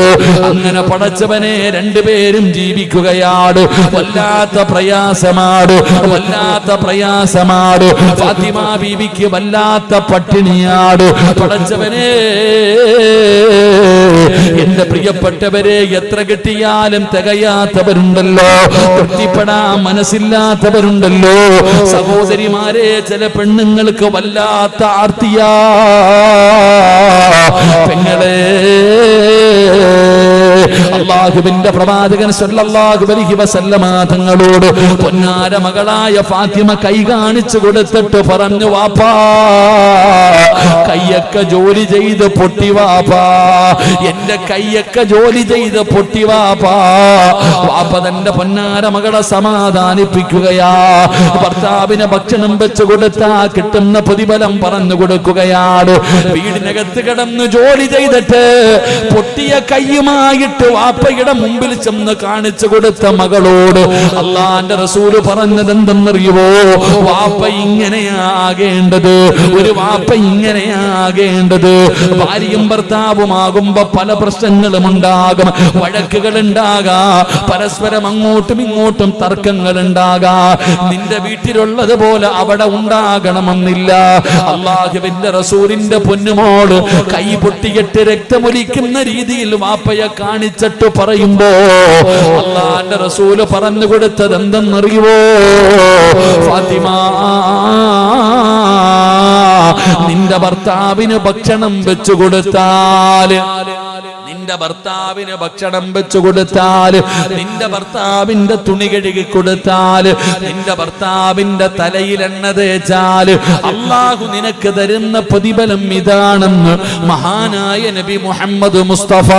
അങ്ങനെ പടച്ചവനെ, 2 പേരും ജീവിക്കുകയാണ്. വല്ലാത്ത പ്രയാസമാണ്, വല്ലാത്ത പ്രയാസമാണ്. ഫാത്തിമ ബീവിക്ക് വല്ലാത്ത പട്ടിണിയാണ്. പടച്ചവനെ, എന്റെ പ്രിയപ്പെട്ടവരെ, എത്ര കിട്ടിയാലും തികയാത്തവരുണ്ടല്ലോ, തൃപ്തിപ്പെടാൻ മനസ്സില്ലാത്തവരുണ്ടല്ലോ. സഹോദരിമാരെ, ചില പെണ്ണുങ്ങൾക്ക് വല്ലാത്ത ആർത്തിയാ. പെങ്ങളെ, അല്ലാഹുവിന്റെ പ്രവാചകൻ സല്ലല്ലാഹു അലൈഹി വസല്ലമ തങ്ങളോട് പൊന്നാര മകളായ ഫാത്തിമ കൈ കാണിച്ചു കൊടുത്തിട്ട് പറഞ്ഞു, വാപ്പാ, കയ്യൊക്കെ ജോലി ചെയ്ത് പൊട്ടി വാപ്പാ, എന്റെ കയ്യൊക്കെ ജോലി ചെയ്ത് പൊട്ടി വാപ്പാ. വാപ്പ തന്റെ പൊന്നാര മകളെ സമാധാനിപ്പിക്കുകയാ. ഭർത്താവിന് ഭക്ഷണം വെച്ച് കൊടുത്താ കിട്ടുന്ന പ്രതിഫലം പറഞ്ഞു കൊടുക്കുകയാണ്. വീടിനകത്ത് കിടന്ന് ജോലി ചെയ്തിട്ട് പൊട്ടിയ കയ്യുമായിട്ട് വാപ്പയുടെ മുമ്പിൽ ചെന്ന് കാണിച്ചു കൊടുത്ത മകളോട് അല്ലാഹുവിന്റെ റസൂല് പറഞ്ഞത് എന്തെന്നറിയുമോ? വാപ്പ ഇങ്ങനെയാകേണ്ടത്, ഒരു വാപ്പ ഇങ്ങനെയാകേണ്ടത്. ഭാര്യയും ഭർത്താവുമാകുമ്പോ പല പ്രശ്നങ്ങളും ഉണ്ടാകും, വഴക്കുകൾ ഉണ്ടാകാം, പരസ്പരം അങ്ങോട്ടും ഇങ്ങോട്ടും തർക്കങ്ങൾ ഉണ്ടാകാം. നിന്റെ വീട്ടിലുള്ളതുപോലെ അവിടെ ഉണ്ടാകണമെന്നില്ല. അല്ലാഹുവിന്റെ റസൂലിന്റെ പൊന്നുമോള് കൈ പൊട്ടിയിട്ട് രക്തമൊലിക്കുന്ന രീതിയിൽ വാപ്പയെ കാണിച്ചിട്ട് പറയുമ്പോ അല്ലാഹുവിന്റെ റസൂല് പറഞ്ഞു കൊടുത്തത് എന്തെന്നറിയുമോ? ഫാത്തിമ, നിന്റെ ഭർത്താവിന് ഭക്ഷണം വെച്ചു കൊടുത്താൽ, നിന്റെ ഭർത്താവിന് ഭക്ഷണം വെച്ചു കൊടുത്താൽ, നിന്റെ ഭർത്താവിന്റെ തുണി കഴുകി കൊടുത്താൽ, നിന്റെ ഭർത്താവിന്റെ തലയിൽ എണ്ണ തേച്ചാൽ അല്ലാഹു നിനക്ക് തരുന്ന പ്രതിഫലം ഇതാണെന്ന് മഹാനായ നബി മുഹമ്മദ് മുസ്തഫ.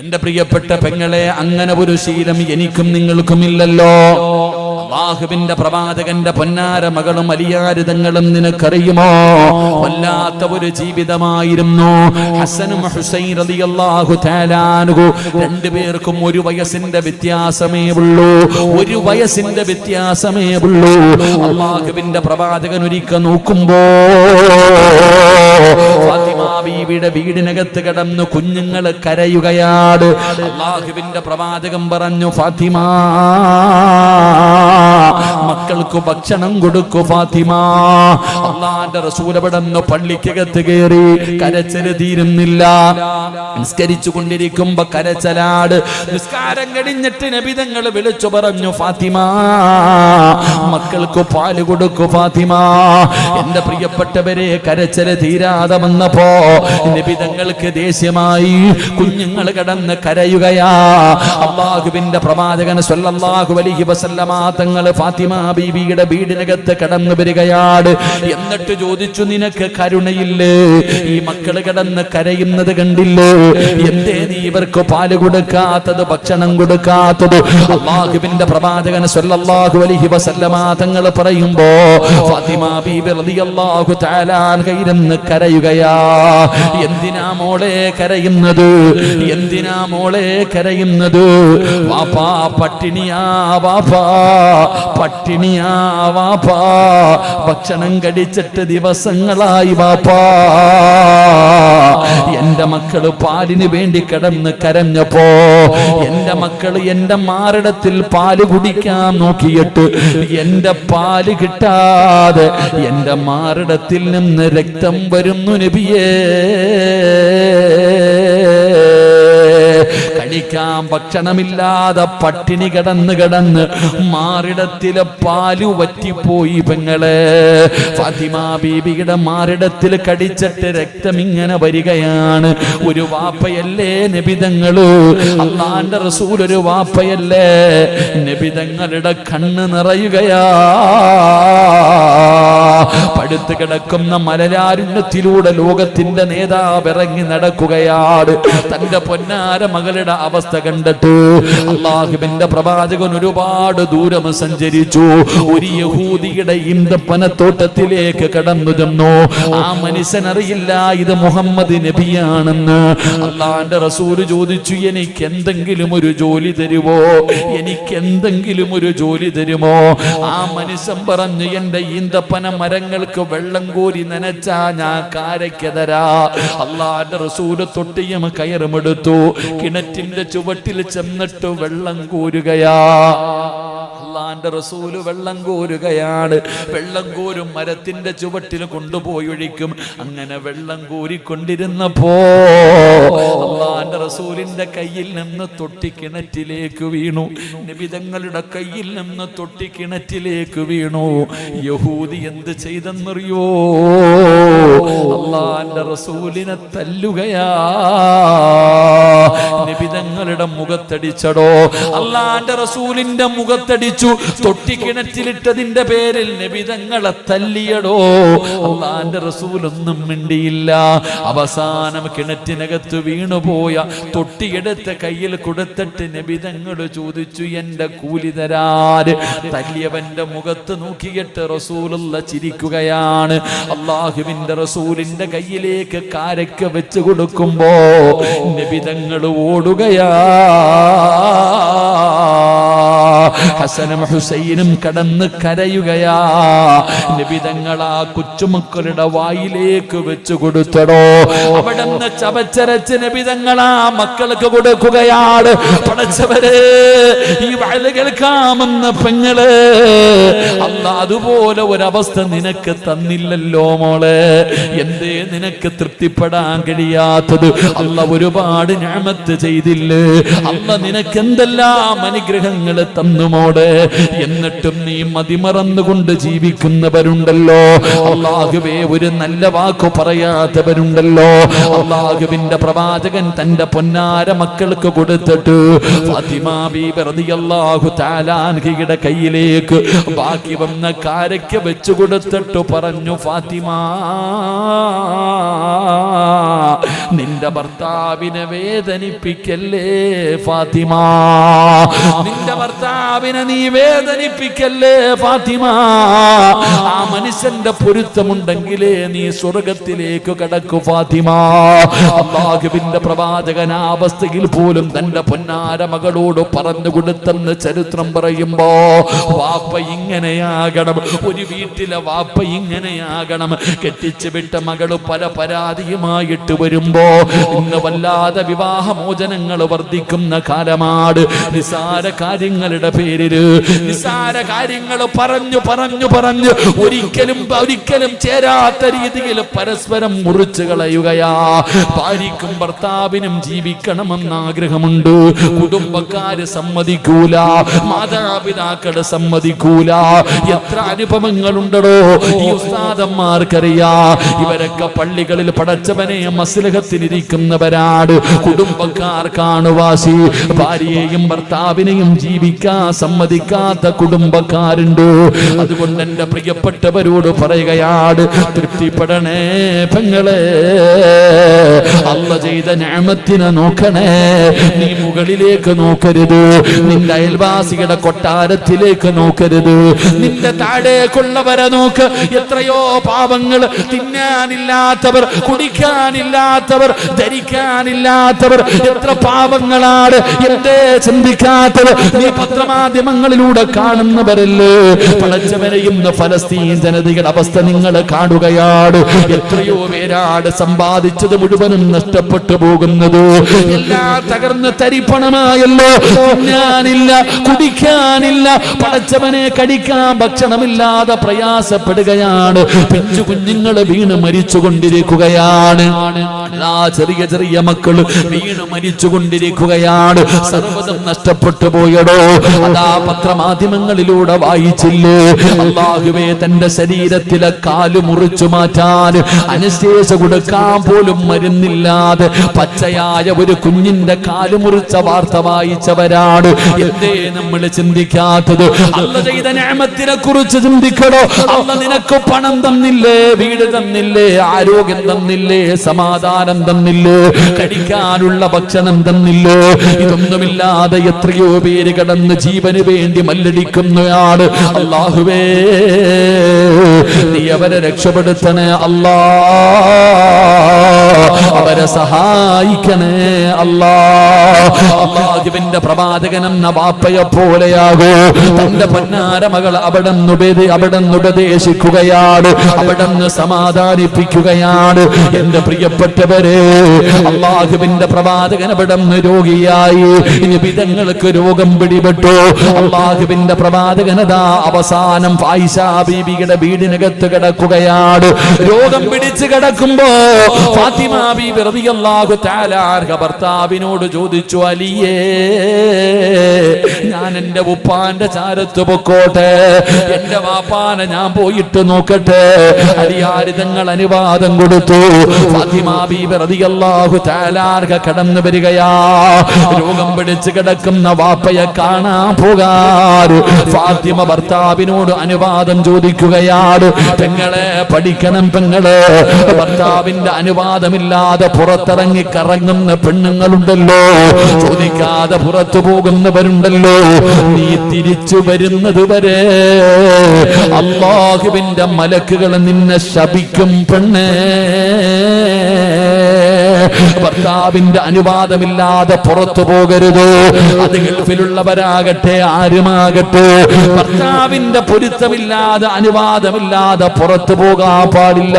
എന്റെ പ്രിയപ്പെട്ട പെങ്ങളെ, അങ്ങനെ ഒരു ശീലം എനിക്കും നിങ്ങൾക്കും ഇല്ലല്ലോ. അല്ലാഹുവിന്റെ പ്രവാചകന്റെ പൊന്നാര മകളും അലിയാരിതങ്ങളും നിനക്കറിയുമോ? വല്ലാത്ത ഒരു ജീവിതമായിരുന്നു. ഹസനും ഹുസൈൻ റളിയല്ലാഹു തആല അൻഹു രണ്ടുപേർക്കും 1 വയസ്സിന്റെ വ്യത്യാസമേ ഉള്ളൂ. 1 വയസ്സിന്റെ വ്യത്യാസമേ ഉള്ളൂ. അല്ലാഹുവിന്റെ പ്രവാചകൻ ഒരിക്കൽ നോക്കുമ്പോ ഫാത്തിമ ബീവിയുടെ വീടിനകത്ത് കിടന്ന് കുഞ്ഞുങ്ങൾ കരയുകയാണ്. അല്ലാഹുവിന്റെ പ്രവാചകൻ പറഞ്ഞു, ഫാത്തിമ, മക്കൾക്ക് ഭക്ഷണം കൊടുക്കൂ ഫാത്തിമ. അല്ലാഹുവിന്റെ റസൂൽ അവിടുന്ന് പള്ളിക്കകത്ത് കയറി. കരച്ചില് തീരുന്നില്ല. നിസ്കരിച്ചു കൊണ്ടിരിക്കുമ്പോ കരച്ചലാട്. നിസ്കാരം കഴിഞ്ഞിട്ട് നബി തങ്ങൾ വിളിച്ചു പറഞ്ഞു, ഫാത്തിമ, മക്കൾക്ക് പാല് കൊടുക്കൂ ഫാത്തിമ. എന്റെ പ്രിയപ്പെട്ടവരെ, കരച്ചില് തീരാതെ വന്നപ്പോ നബി തങ്ങൾക്ക് ദേഷ്യമായി. കുഞ്ഞുങ്ങൾ കിടന്ന് കരയുകയാ. അല്ലാഹുവിന്റെ പ്രവാചകൻ സ്വല്ലല്ലാഹു അലൈഹി വസല്ലമ തങ്ങൾ ഫാത്തിമ ബീവിയുടെ വീടിനകത്ത് കടന്നു വരികയാണ്. എന്നിട്ട് ചോദിച്ചു, നിനക്ക് കരുണയില്ലേ? ഈ മക്കള് കിടന്ന് കരയുന്നത് കണ്ടില്ലേ? എന്തേ നീ ഇവർക്ക് പാല് കൊടുക്കാത്തത്, ഭക്ഷണം കൊടുക്കാത്തത്? അല്ലാഹുവിന്റെ പ്രവാചകൻ സ്വല്ലല്ലാഹു അലൈഹി വസല്ലമ തങ്ങൾ പറയുമ്പോ ഫാത്തിമ ബീവി റളിയല്ലാഹു തആല അൻഹ ഇരുന്ന് കരയുകയാ. എന്തിനാ മോളെ കരയുന്നത്? എന്തിനാ മോളെ കരയുന്നത്? വാപ്പാ പട്ടിണിയാ, വാപ്പാ പട്ടിണിയാ, വാപ്പാ ഭക്ഷണം കഴിച്ചിട്ട് ദിവസങ്ങളായി വാപ്പാ. എന്റെ മക്കള് പാലിന് വേണ്ടി കിടന്ന് കരഞ്ഞപ്പോ എന്റെ മക്കള് എന്റെ മാറിടത്തിൽ പാല് കുടിക്കാൻ നോക്കിയിട്ട് എന്റെ പാല് കിട്ടാതെ എന്റെ മാറിടത്തിൽ നിന്ന് രക്തം വരുന്നു നബിയേ. കഴിക്കാൻ ഭക്ഷണമില്ലാതെ പട്ടിണി കിടന്ന് മാറിടത്തിലെ പാല് വറ്റിപ്പോയി പെങ്ങളെ. ഫാത്തിമ ബീബിയുടെ മാറിടത്തിൽ കടിച്ചിട്ട് രക്തം ഇങ്ങനെ വരികയാണ്. ഒരു വാപ്പയല്ലേ നബിതങ്ങള്? അല്ലാഹുവിന്റെ റസൂൽ ഒരു വാപ്പയല്ലേ? നബിതങ്ങളുടെ കണ്ണ് നിറയുകയാ. പടുത്തു കിടക്കുന്ന മലരാരുണ്യത്തിലൂടെ ലോകത്തിന്റെ നേതാവ് ഇറങ്ങി നടക്കുകയാണ്. തന്റെ പൊന്നാര മകളുടെ അവസ്ഥ കണ്ടിട്ട് അല്ലാഹുവിന്റെ പ്രവാചകൻ ഒരുപാട് ദൂരം സഞ്ചരിച്ചു. ഒരു യഹൂദിയുടെ ഈന്തപ്പനത്തോട്ടത്തിലേക്ക് കടന്നു ചെന്നു. ആ മനുഷ്യനറിയില്ല ഇത് മുഹമ്മദ് നബിയാണെന്ന്. അല്ലാഹുവിന്റെ റസൂൽ ചോദിച്ചു, എനിക്ക് എന്തെങ്കിലും ഒരു ജോലി തരുമോ? എനിക്ക് എന്തെങ്കിലും ഒരു ജോലി തരുമോ? ആ മനുഷ്യൻ പറഞ്ഞു, എന്റെ ഈന്തപ്പന മരങ്ങൾക്ക് വെള്ളം കോരി നനച്ചാ ഞാൻ കാരയ്ക്ക് തരാ. അല്ലാഹുവിന്റെ റസൂൽ തൊട്ടിയും കയറുമെടുത്തു. കിണറ്റിന്റെ ചുവട്ടിൽ ചെന്നിട്ട് വെള്ളം കോരുകയാ. അല്ലാഹുവിന്റെ റസൂല് വെള്ളം കോരുകയാണ്. വെള്ളം കോരും മരത്തിന്റെ ചുവട്ടിൽ കൊണ്ടുപോയി ഒഴിക്കും. അങ്ങനെ വെള്ളം കോരിക്കൊണ്ടിരുന്നപ്പോ അല്ലാഹുവിന്റെ റസൂലിന്റെ കയ്യിൽ നിന്ന് തൊട്ടി കിണറ്റിലേക്ക് വീണു. നബി തങ്ങളുടെ കയ്യിൽ നിന്ന് തൊട്ടി കിണറ്റിലേക്ക് വീണു. യഹൂദി എന്ത് ചെയ്തെന്നറിയോ? അല്ലാഹുവിന്റെ റസൂലിനെ തല്ലുകയാ. നബി തങ്ങളുടെ മുഖത്തടിച്ചടോ. അല്ലാഹുവിന്റെ റസൂലിന്റെ മുഖത്തടിച്ചു. തൊട്ടി കിണറ്റിലിട്ടതിന്റെ പേരിൽ നബി തങ്ങളെ തല്ലിയടോ. അല്ലാഹുവിന്റെ റസൂലൊന്നും മിണ്ടിയില്ല. അവസാനം കിണറ്റിനകത്ത് വീണുപോയ തൊട്ടിയെടുത്ത് കയ്യിൽ കൊടുത്തിട്ട് നബി തങ്ങൾ ചോദിച്ചു, എന്റെ കൂലി തരാൻ. തല്ലിയവന്റെ മുഖത്ത് നോക്കിയിട്ട് റസൂലുള്ള ചിരിക്കുകയാണ്. അല്ലാഹുവിന്റെ റസൂലിന്റെ കയ്യിലേക്ക് കാരക്ക വെച്ച് കൊടുക്കുമ്പോ നബി തങ്ങൾ ഓടുകയാ. ഹസനും ഹുസൈനും കടന്ന് കരയുകയാ. നബി തങ്ങൾ ആ കൊച്ചുമക്കളുടെ വായിലേക്ക് വെച്ചു കൊടുത്തടോ. അവിടുന്ന് ചവച്ചരച്ച് നബി തങ്ങൾ ആ മക്കൾക്ക് കൊടുക്കുകയാണ്. പടച്ചവരെ, ഈ വയല് കേൾക്കാമെന്ന പെങ്ങള് അല്ലാഹ് അതുപോലെ ഒരവസ്ഥ നിനക്ക് തന്നില്ലല്ലോ മോളെ. എന്തേ നിനക്ക് തൃപ്തിപ്പെടാൻ കഴിയാത്തത്? അല്ലാഹ് ഒരുപാട് നിഅമത്ത് ചെയ്തില്ലേ? അല്ലാഹ് നിനക്ക് എന്തെല്ലാം അനുഗ്രഹങ്ങൾ തന്നു മോടെ. എന്നിട്ടും നീ മതിമറന്നുകൊണ്ട് ജീവിക്കുന്നവരുണ്ടല്ലോ. അല്ലാഹുവേ, ഒരു നല്ല വാക്ക് പറയാത്തവരുണ്ടല്ലോ. അല്ലാഹുവിന്റെ പ്രവാചകൻ തന്റെ പൊന്നാര മക്കൾക്ക് കൊടുത്തിട്ട് ഫാത്തിമ ബീബി റളിയല്ലാഹു തആല അൻഹയുടെ കയ്യിലേക്ക് ബാക്കി വന്ന കാരക്ക വെച്ചു കൊടുത്തിട്ട് പറഞ്ഞു, ഫാത്തിമ, നിന്റെ ഭർത്താവിനെ വേദനിപ്പിക്കല്ലേ ഫാത്തിമ, നിന്റെ ഭർത്താവിനെ നീ വേദനിപ്പിക്കല്ലേ ഫാത്തിമ. ആ മനുഷ്യന്റെ പൊരുത്തമുണ്ടെങ്കിലേ നീ സ്വർഗത്തിലേക്ക് കടക്കു ഫാത്തിമ. അല്ലാഹുവിന്റെ പ്രവാചകൻ ആ അവസ്ഥയിൽ പോലും തന്റെ പൊന്നാര മകളോട് പറഞ്ഞു കൊടുത്തെന്ന് ചരിത്രം പറയുമ്പോ, വാപ്പ ഇങ്ങനെയാകണം, ഒരു വീട്ടിലെ വാപ്പ ഇങ്ങനെയാകണം. കെട്ടിച്ചു വിട്ട മകള് പല പരാതിയുമായിട്ട് വരുമ്പോ ഇന്ന് വല്ലാതെ വിവാഹമോചനങ്ങൾ വർദ്ധിക്കുന്ന കാലമാണ്. നിസാര കാര്യങ്ങളുടെ പേരില് നിസാര കാര്യങ്ങൾ പറഞ്ഞു പറഞ്ഞു പറഞ്ഞു ഒരിക്കലും ചേരാത്ത രീതിയിൽ പരസ്പരം മുറിച്ചു കളയുകയാ. ഭാര്യക്കും ഭർത്താവിനും ജീവിക്കണമെന്ന ആഗ്രഹമുണ്ട്, കുടുംബക്കാര് സമ്മതിക്കൂല, മാതാപിതാക്കള് സമ്മതിക്കൂല. എത്ര അനുഭവങ്ങളുണ്ടോ ഈ ഉസ്താദന്മാർക്കറിയാ. ഇവരൊക്കെ പള്ളികളിൽ പടച്ചവനെ മസ്ലഹത്തിലിരിക്കുന്നവരാണ്, കുടുംബക്കാർക്കാണ് വാശി. ഭാര്യയെയും ഭർത്താവിനെയും ജീവിക്കാൻ സമ്മതിക്കാത്ത കുടുംബക്കാരുണ്ട്. അതുകൊണ്ട് എന്റെ പ്രിയപ്പെട്ടവരോട് പറയുകയാണ്, തൃപ്തിപ്പെടണേ പെങ്ങളെ, അല്ല ചെയ്ത നിഅമത്തിനെ നോക്കണേ. നീ മുകളിലേക്ക് നോക്കരുത്, നിന്റെ അയൽവാസിയുടെ കൊട്ടാരത്തിലേക്ക് നോക്കരുത്, നിന്റെ താഴേക്കുള്ളവരെ നോക്ക്. എത്രയോ പാവങ്ങൾ, തിന്നാനില്ലാത്തവർ, കുടിക്കാനില്ലാത്തവർ, ധരിക്കാനില്ലാത്തവർ, എത്ര പാവങ്ങളാണ്. എന്തേ ചിന്തിക്കാത്തവർ? നീ പത്രമാധ്യമങ്ങളിലൂടെ കാണുന്നവരല്ലേ. പടച്ചവനെ, ഇന്ന് ഫലസ്തീൻ ജനതയുടെ അവസ്ഥ നിങ്ങൾ കാണുകയാണ്. എത്രയോ പേരാണ് സമ്പാദിച്ചത് മുഴുവനും നഷ്ടപ്പെട്ടു പോകുന്നത്. എല്ലാം തകർന്ന് തരിപ്പണമായല്ലോ. തിന്നാനില്ല, കുടിക്കാനില്ല, പടച്ചവനെ കടിക്കാൻ ഭക്ഷണമില്ലാതെ പ്രയാസപ്പെടുകയാണ്. പിഞ്ചു കുഞ്ഞുങ്ങൾ വീണ് മരിച്ചുകൊണ്ടിരിക്കുകയാണ്. ചെറിയ ചെറിയ മക്കൾ വീണ് മരിച്ചുകൊണ്ടിരിക്കുകയാണ്. സർവ്വതും നഷ്ടപ്പെട്ടു പോയടോ. അതാ പത്രമാധ്യമങ്ങളിലൂടെ വായിച്ചില്ലേ, അല്ലാഹുവേ, തന്റെ ശരീരത്തിലെ കാല് മുറിച്ചു മാറ്റാൻ അനസ്തേസ കൊടുക്കാൻ പോലും മരുന്നില്ലാതെ പച്ചയായ ഒരു കുഞ്ഞിന്റെ കാല് മുറിച്ച വാർത്ത വായിച്ചവരാണ്. എന്തേ നമ്മൾ ചിന്തിക്കാത്തത്? അല്ലാഹു ചെയ്ത നിഅമത്തിനെ കുറിച്ച് ചിന്തിക്കണോ. അല്ലാഹു നിനക്ക് പണം തന്നില്ലേ, വീട് തന്നില്ലേ, ആരോഗ്യം തന്നില്ലേ, സമാധാനം തന്നില്ലേ, കഴിക്കാനുള്ള ഭക്ഷണം തന്നില്ലേ? ഇതൊന്നുമില്ലാതെ എത്രയോ പേര് കടന്ന് ജീവന് വേണ്ടി മല്ലടിക്കുന്നയാള്. അല്ലാഹുവേ, നീ അവരെ രക്ഷപ്പെടുത്തണേ അല്ലാ, അവരെ സഹായിക്കണേ അല്ലാ. അല്ലാഹുവിന്റെ പ്രവാചകനെന്ന വാപ്പയെ പോലെയാകൂ. തന്റെ പൊന്നാര മകൾ അവിടുന്ന് ഉപദേശിക്കുകയാണ്, അവിടുന്ന് സമാധാനിപ്പിക്കുകയാണ്. എന്റെ പ്രിയപ്പെട്ടവരെ, അല്ലാഹുവിന്റെ പ്രവാചകൻ അവിടുന്ന് രോഗിയായി, ഇനി വിധങ്ങൾക്ക് രോഗം പിടിപെട്ടു. അല്ലാഹുവിന്റെ പ്രവാചകനതാ അവസാനം ആയിഷാ ബീബിയുടെ വീടിനകത്ത് കിടക്കുകയാണ്. രോഗം പിടിച്ച് കിടക്കുമ്പോ ഫാത്തിമ ബീബി റളിയല്ലാഹു തആല അൻഹ ഭർത്താവിനോട് ചോദിച്ചു, അലിയേ, ഞാൻ എന്റെ ഉപ്പാന്റെ ചാരത്ത് പൊക്കോട്ടെ, എന്റെ വാപ്പാനെ ഞാൻ പോയിട്ട് നോക്കട്ടെ? അലിയാർ തങ്ങൾ അനുവാദം കൊടുത്തു. ഫാത്തിമ ബീബി റളിയല്ലാഹു തആല അൻഹ കടന്നു വരികയാ. രോഗം പിടിച്ച് കിടക്കുന്ന വാപ്പയെ കാണാൻ പോകാൻ ഫാത്തിമ ഭർത്താവിനോട് അനുവാദം ചോദിക്കുകയാണ്. പെങ്ങളെ, പഠിക്കണം പെങ്ങളെ, ഭർത്താവിന്റെ അനുവാദമില്ലാതെ പുറത്തിറങ്ങി കറങ്ങുന്ന പെണ്ണുങ്ങളുണ്ടല്ലോ, ചോദിക്കാതെ പുറത്തു പോകുന്നവരുണ്ടല്ലോ. നീ തിരിച്ചു വരുന്നത് വരെ അല്ലാഹുവിന്റെ മലക്കുകൾ നിന്നെ ശപിക്കും പെണ്ണേ. ഭർത്താവിന്റെ അനുവാദമില്ലാതെ പുറത്തു പോകരുത്. അത് ഗൾഫിലുള്ളവരാകട്ടെ ആരുമാകട്ടെ, ഭർത്താവിന്റെ പൊരുത്തമില്ലാതെ അനുവാദമില്ലാതെ പുറത്തു പോകാൻ പാടില്ല.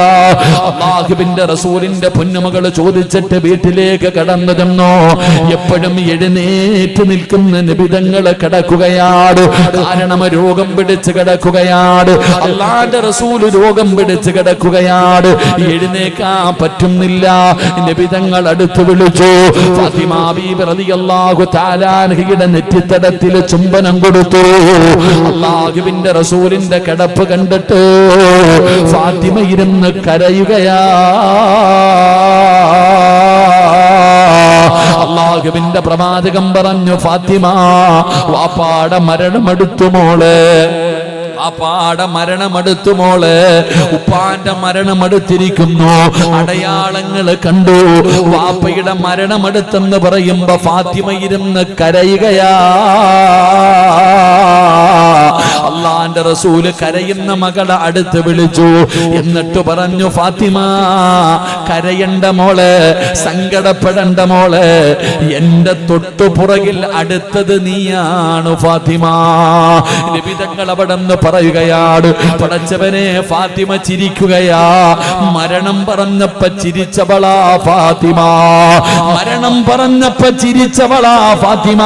അല്ലാഹുവിന്റെ റസൂലിന്റെ പൊന്നുമകൾ ചോദിച്ചിട്ട് വീട്ടിലേക്ക് കടന്നു ചെന്നോ. എപ്പോഴും എഴുന്നേറ്റ് നിൽക്കുന്ന നിബിധങ്ങളെ കിടക്കുകയാണ്. കാരണം രോഗം പിടിച്ച് കിടക്കുകയാണ്. അല്ലാഹുവിന്റെ റസൂൽ രോഗം പിടിച്ച് കിടക്കുകയാണ്. എഴുന്നേക്കാൻ പറ്റുന്നില്ല. നിബിധ തങ്ങൾ അടുത്ത് വിളിച്ചു. ഫാത്തിമ ബീബി റളിയല്ലാഹു തആല അൻഹയുടെ നെറ്റിത്തടത്തിൽ ചുംബനം കൊടുത്തു. അല്ലാഹുവിന്റെ റസൂലിന്റെ കിടപ്പ് കണ്ടിട്ട് ഫാത്തിമ ഇരുന്ന് കരയുകയാ. അല്ലാഹുവിന്റെ പ്രവാചകൻ പറഞ്ഞു, ഫാത്തിമ വാപ്പാടെ മരണമെടുത്തു മോളെ, വാപ്പാടെ മരണമെടുത്തു മോളെ, ഉപ്പാന്റെ മരണമെടുത്തിരിക്കുന്നു. അടയാളങ്ങൾ കണ്ടു. വാപ്പയുടെ മരണമെടുത്തെന്ന് പറയുമ്പോ ഫാത്തിമ ഇരുന്ന് കരയുകയാ. അള്ളാന്റെ റസൂല് കരയുന്ന മകളെ അടുത്ത് വിളിച്ചു. എന്നിട്ട് പറഞ്ഞു, ഫാത്തിമ കരയണ്ട മോളെ, സങ്കടപ്പെടണ്ട മോളെ, എന്റെ തൊട്ടുപുറകിൽ അടുത്തത് നീയാണ് ഫാത്തിമ. നബി തങ്ങൾ അവിടെ നിന്ന് പറയുകയാണ്, പടച്ചവനെ ഫാത്തിമ ചിരിക്കുകയാ. മരണം പറഞ്ഞപ്പ ചിരിച്ചവളാ ഫാത്തിമ, മരണം പറഞ്ഞപ്പ ചിരിച്ചവളാ ഫാത്തിമ.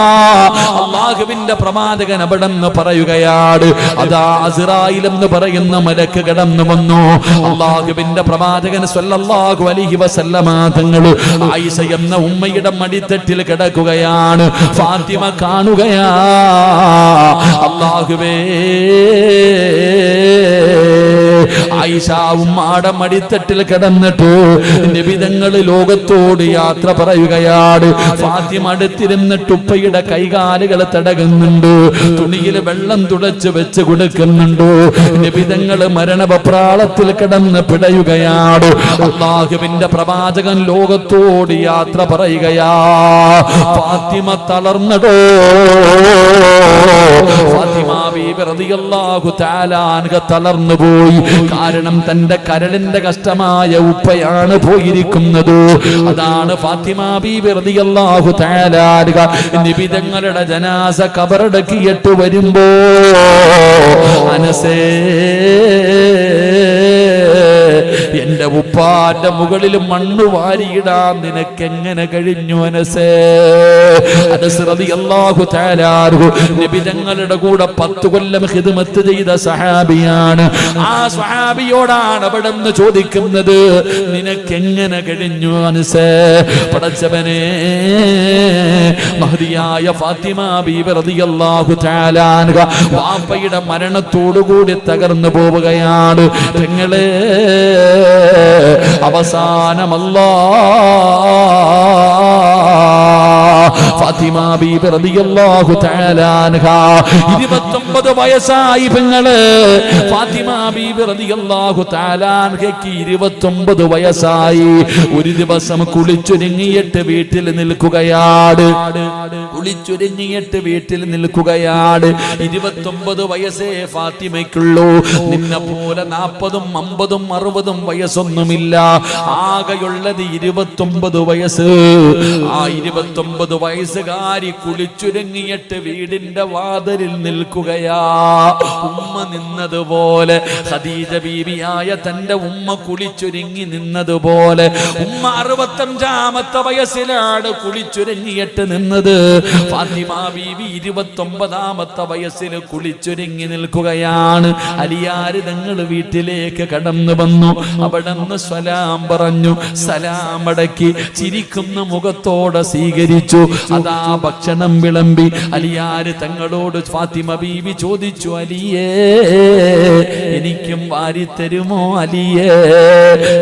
അല്ലാഹുവിന്റെ പ്രവാചകൻ അവിടെ നിന്ന് പറയുകയാണ്, അതാ അസ്റായിൽ എന്ന് പറയുന്ന മലക്ക് കടന്നു വന്നു. അല്ലാഹുവിന്റെ പ്രവാചകൻ സ്വല്ലല്ലാഹു അലൈഹി വസല്ലമ തങ്ങൾ ആയിഷ എന്ന ഉമ്മയുടെ മടിത്തട്ടിൽ കിടക്കുകയാണ്. ഫാത്തിമ കാണുകയാ. അല്ലാഹുവേ, ആയിഷ ഉമ്മയുടെ മടിത്തട്ടിൽ കിടന്നിട്ട് നബി തങ്ങൾ ലോകത്തോട് യാത്ര പറയുകയാണ്. ഫാത്തിമ അടുത്തിരുന്നിട്ട് ഉപ്പയുടെ കൈകാലുകൾ തടകുന്നുണ്ട്, തുണിയിൽ വെള്ളം തുടച്ച് വെച്ച് കൊടുക്കുന്നുണ്ട്. നബി തങ്ങൾ മരണപ്രാളത്തിൽ കിടന്ന് പിടയുകയാണ്. അല്ലാഹുവിന്റെ പ്രവാചകൻ ലോകത്തോട് യാത്ര പറയുകയാ. ഫാത്തിമ തളർന്നടോ. ഫാത്തിമ ബീബി റളിയല്ലാഹു തആല അൻഹ തളർന്നു പോയി. കാരണം തന്റെ കരളിന്റെ കഷ്ടമായ ഉപ്പയാണ് പോയിരിക്കുന്നത്. അതാണ് ഫാത്തിമ ബീബി റളിയല്ലാഹു തആല അൻഹ നബി തങ്ങളുടെ ജനാസ ഖബറടക്കിയിട്ട് വരുമ്പോ, അനസേ എന്റെ ഉപ്പാന്റെ മുകളിൽ മണ്ണ് വാരിയിടാൻ നിനക്കെങ്ങനെ കഴിഞ്ഞു അനസേ? അനസ് റളിയല്ലാഹു തആല അൻഹു നബി തങ്ങളുടെ കൂടെ 10 കൊല്ലം ഖിദ്മത്ത് ചെയ്ത സഹാബിയാണ്. ആ സഹാബിയോടാണ് അവിടെ നിന്ന് ചോദിക്കുന്നത്, നിനക്കെങ്ങനെ കഴിഞ്ഞു അനസേ? പടച്ചവനെ, മഹദിയായ ഫാത്തിമ ബീബി റളിയല്ലാഹു തആല അൻഹ വാപ്പയുടെ മരണത്തോടുകൂടി തകർന്നു പോവുകയാണ്. പെങ്ങളെ, അവസാനമല്ലാ ഫാത്തിമ ബീബി റളിയല്ലാഹു തആല അൻഹ 29 വയസ്സായി. പെങ്ങളെ, ഫാത്തിമ ബീബി റളിയല്ലാഹു തആല അൻഹയ്ക്ക് 29 വയസ്സായി. ഒരു ദിവസം കുളിച്ചൊരുങ്ങിയിട്ട് വീട്ടിൽ നിൽക്കുകയാണ്. കുളിച്ചൊരുങ്ങിയിട്ട് വീട്ടിൽ നിൽക്കുകയാണ്. 29 വയസ്സേ ഫാത്തിമയ്ക്കുള്ളൂ. നിന്നെ പോലെ 40ഉം 50ഉം 60ഉം വയസ്സൊന്നുമില്ല. ആകെയുള്ളത് 29 വയസ്സ്. ആ 29 വയസ്സുകാരി കുളിച്ചൊരുങ്ങിയിട്ട് വീടിന്റെ വാതിലിൽ നിൽക്കുകയാ. ഉമ്മ നിന്നതുപോലെ, ഖദീജ ബീവിയായ തന്റെ ഉമ്മ കുളിച്ചൊരുങ്ങി നിന്നതുപോലെ ഉമ്മ 65ാമത്തെ വയസ്സിലാണ് കുളിച്ചൊരുങ്ങിയിട്ട് നിന്നത്. ഫാത്തിമ ബീവി 29ാമത്തെ വയസ്സിൽ കുളിച്ചൊരുങ്ങി നിൽക്കുകയാണ്. അലിയാര് തങ്ങൾ വീട്ടിലേക്ക് കടന്നു വന്നു. അവിടെ നിന്ന് സലാം പറഞ്ഞു. സലാം അടക്കി ചിരിക്കുന്ന മുഖത്തോടെ സ്വീകരിച്ചു. അതാ ഭക്ഷണം വിളമ്പി. അലിയാര് തങ്ങളോട് ഫാത്തിമ ബീവി ചോദിച്ചു, അലിയേ, എനിക്കും വാരിത്തരുമോ അലിയേ?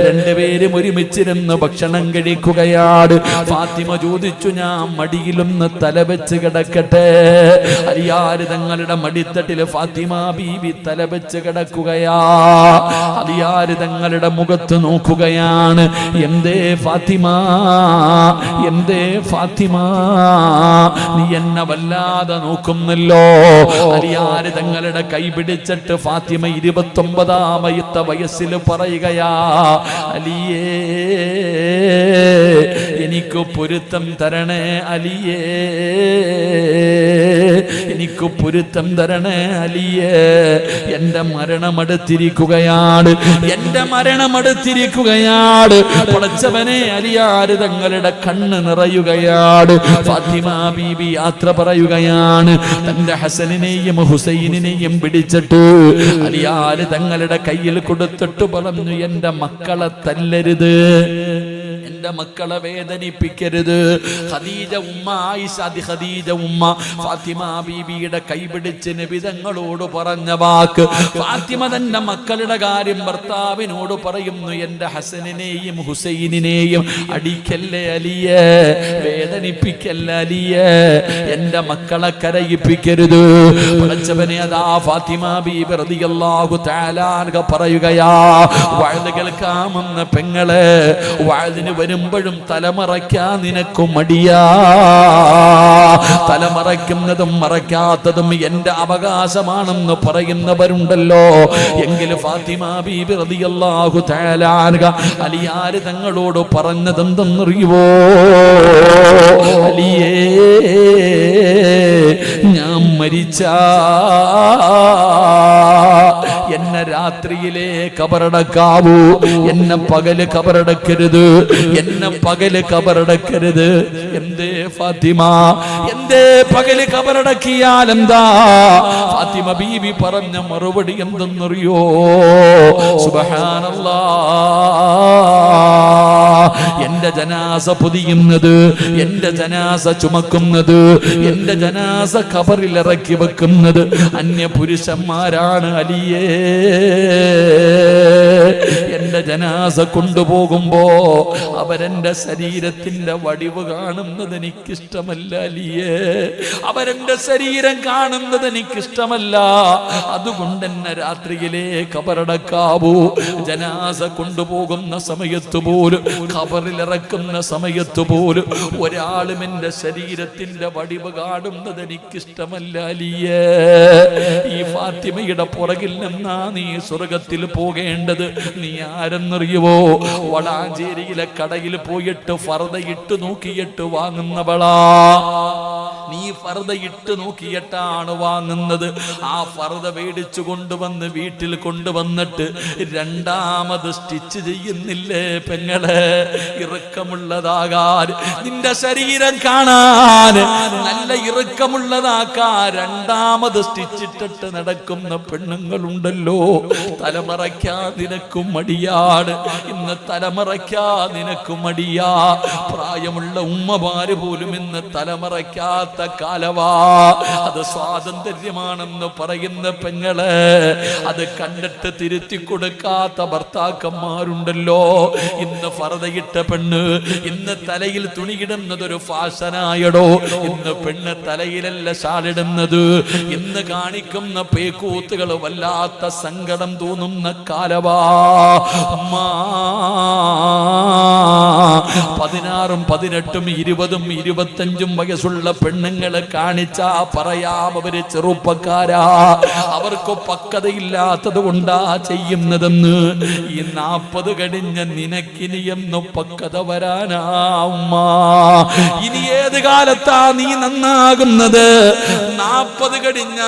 രണ്ടുപേരും ഒരുമിച്ചിരുന്ന് ഭക്ഷണം കഴിക്കുകയാണ്. ഫാത്തിമ ചോദിച്ചു, ഞാൻ മടിയിലൊന്ന് തലവെച്ച് കിടക്കട്ടെ? അലിയാര് തങ്ങളുടെ മടിത്തട്ടിൽ ഫാത്തിമ ബീവി തലവെച്ച് കിടക്കുകയാ. അലിയാര് തങ്ങളുടെ മുഖത്ത് നോക്കുകയാണ്. എന്തേ ഫാത്തിമ, എന്തേ ഫാത്തിമ, നീ എന്നെ വല്ലാതെ നോക്കുന്നല്ലോ? അലിയാര് തങ്ങളുടെ കൈ പിടിച്ചിട്ട് ഫാത്തിമ 29ാമത്തെ വയസ്സിൽ പറയുകയാ, അലിയേ, എനിക്ക് പൊരുത്തം തരണേ അലിയേ, എനിക്ക് പൊരുത്തം തരണേ അലിയേ. എന്റെ മരണമടുത്തിരിക്കുകയാണ്, എന്റെ മരണമടുത്തിരിക്കുകയാണ്. പടച്ചവനെ, അലിയാര് തങ്ങളുടെ കണ്ണ് നിറയുകയാണ്. ഫാത്തിമ ബീബി യാത്ര പറയുകയാണ്. തന്റെ ഹസനിനെയും ഹുസൈനിനെയും പിടിച്ചിട്ട് അലിയാര് തങ്ങളുടെ കയ്യിൽ കൊടുത്തിട്ട് പറഞ്ഞു, എന്റെ മക്കളെ തല്ലരുത്, എന്റെ എന്റെ മക്കളെ വേദനിപ്പിക്കരുത്. ഖദീജ ഉമ്മ ആയിഷ ഖദീജ ഉമ്മ ഫാത്തിമ ബീബിയുടെ കൈപിടിച്ച് നബി തങ്ങളോട് പറഞ്ഞ വാക്ക്, ഫാത്തിമ തന്റെ മക്കളുടെ കാര്യം ഭർത്താവിനോട് പറയുന്നു, എന്റെ ഹസനിനെയും ഹുസൈനിനെയും അടിക്കല്ലേ അലിയേ, വേദനിപ്പിക്കല്ലേ അലിയേ, എന്റെ മക്കളെ കരയിപ്പിക്കരുത്. പടച്ചവനെ അതാ ഫാത്തിമ ബീബി റളിയല്ലാഹു തആല അൻഹ പറയുകയാ, വഅദ് കേൾക്കാമെന്ന പെങ്ങളെ, വഅദിന് വരുമ്പോഴും തലമറയ്ക്കാൻ നിനക്ക് മടിയാ. തലമറയ്ക്കുന്നതും മറയ്ക്കാത്തതും എന്റെ അവകാശമാണെന്ന് പറയുന്നവരുണ്ടല്ലോ. എങ്കിൽ ഫാത്തിമ ബീബി റളിയല്ലാഹു തആല അൻഹ അലിയാർ തങ്ങളോട് പറഞ്ഞതെന്തെന്നറിയുവോ? അലിയേ, ഞാൻ മരിച്ചാ എന്നെ രാത്രിയിലെ കബറടക്കാവൂ, എന്നെ പകല് കബറടക്കരുത്, എന്നെ പകല് കബറടക്കരുത്. എന്തേ ഫാത്തിമ, എന്തേ പകല് കബറടക്കിയാൽ എന്താ? ഫാത്തിമ ബീവി പറഞ്ഞ മറുപടി എന്തെന്നറിയോ? സുബ്ഹാനല്ലാഹ്, എന്റെ ജനാസ പൊതിയുന്നത്, എന്റെ ജനാസ ചുമക്കുന്നത്, എന്റെ ജനാസ ഖബറിൽ ഇറക്കി വെക്കുന്നത് അന്യ പുരുഷന്മാരാണ് അലിയേ. എന്റെ ജനാസ കൊണ്ടുപോകുമ്പോ അവരെന്റെ ശരീരത്തിന്റെ വടിവ് കാണുന്നത് എനിക്കിഷ്ടമല്ല അലിയേ, അവരെന്റെ ശരീരം കാണുന്നത് എനിക്കിഷ്ടമല്ല. അതുകൊണ്ട് എന്നെ രാത്രിയിലെ ഖബറടക്കാവൂ. ജനാസ കൊണ്ടുപോകുന്ന സമയത്ത് പോലും, ഖബറിലിറക്കുന്ന സമയത്ത് പോലും ഒരാളും എന്റെ ശരീരത്തിന്റെ വടിവ് കാണുന്നത് എനിക്കിഷ്ടമല്ല അലിയേ. ഈ ഫാത്തിമയുടെ പുറകിൽ നിന്നാ നീ സ്വർഗത്തിൽ പോകേണ്ടത്. നീ ആരെന്നറിയുവോ? വളാഞ്ചേരിയിലെ കടയിൽ പോയിട്ട് ഫർദ ഇട്ട് നോക്കിയിട്ട് വാങ്ങുന്നവളാ. നീ ഫർദ ഇട്ട് നോക്കിയിട്ടാണ് വാങ്ങുന്നത്. ആ ഫർദ മേടിച്ചു കൊണ്ടുവന്ന് വീട്ടിൽ കൊണ്ടുവന്നിട്ട് രണ്ടാമത് സ്റ്റിച്ച് ചെയ്യുന്നില്ലേ പെങ്ങളെ? ഇറുക്കമുള്ളതാകാൻ, നിന്റെ ശരീരം കാണാൻ നല്ല ഇറുക്കമുള്ളതാക്കാൻ രണ്ടാമത് സ്റ്റിച്ചിട്ടിട്ട് നടക്കുന്ന പെണ്ണുങ്ങളുണ്ടല്ലോ. തലമറയ്ക്കാൻ നിനക്കും മടിയാണ്. ഇന്ന് തലമറയ്ക്കാൻ നിനക്കും മടിയാ. പ്രായമുള്ള ഉമ്മമാര് പോലും ഇന്ന് തലമറയ്ക്കാത്ത കാലവാ. അത് സ്വാതന്ത്ര്യമാണെന്ന് പറയുന്ന പെങ്ങളെ, അത് കണ്ടിട്ട് തിരുത്തി കൊടുക്കാത്ത ഭർത്താക്കന്മാരുണ്ടല്ലോ. ഇന്ന് ഫർദയിട്ട പെണ്ണ്, ഇന്ന് തലയിൽ തുണിയിടുന്നത് ഒരു ഫാഷനായടോ. ഇന്ന് പെണ്ണ് തലയിലല്ല ഷാളിടുന്നത്. ഇന്ന് കാണിക്കുന്ന പേക്കൂത്തുകൾ വല്ലാത്ത സങ്കടം തോന്നുന്ന കാലവാ. 16, 18, 20, 25 വയസ്സുള്ള പെണ്ണുങ്ങളെ കാണിച്ചാ പറയാം അവര് ചെറുപ്പക്കാരാ, അവർക്ക് പക്വതയില്ലാത്തത് കൊണ്ടാ ചെയ്യുന്നതെന്ന്. ഈ 40 കഴിഞ്ഞ നിനക്കിനി എന്ന് പക്വത വരാനാ ഉമ്മ? ഇനി ഏത് കാലത്താ നീ നന്നാകുന്നത്? 40 കഴിഞ്ഞ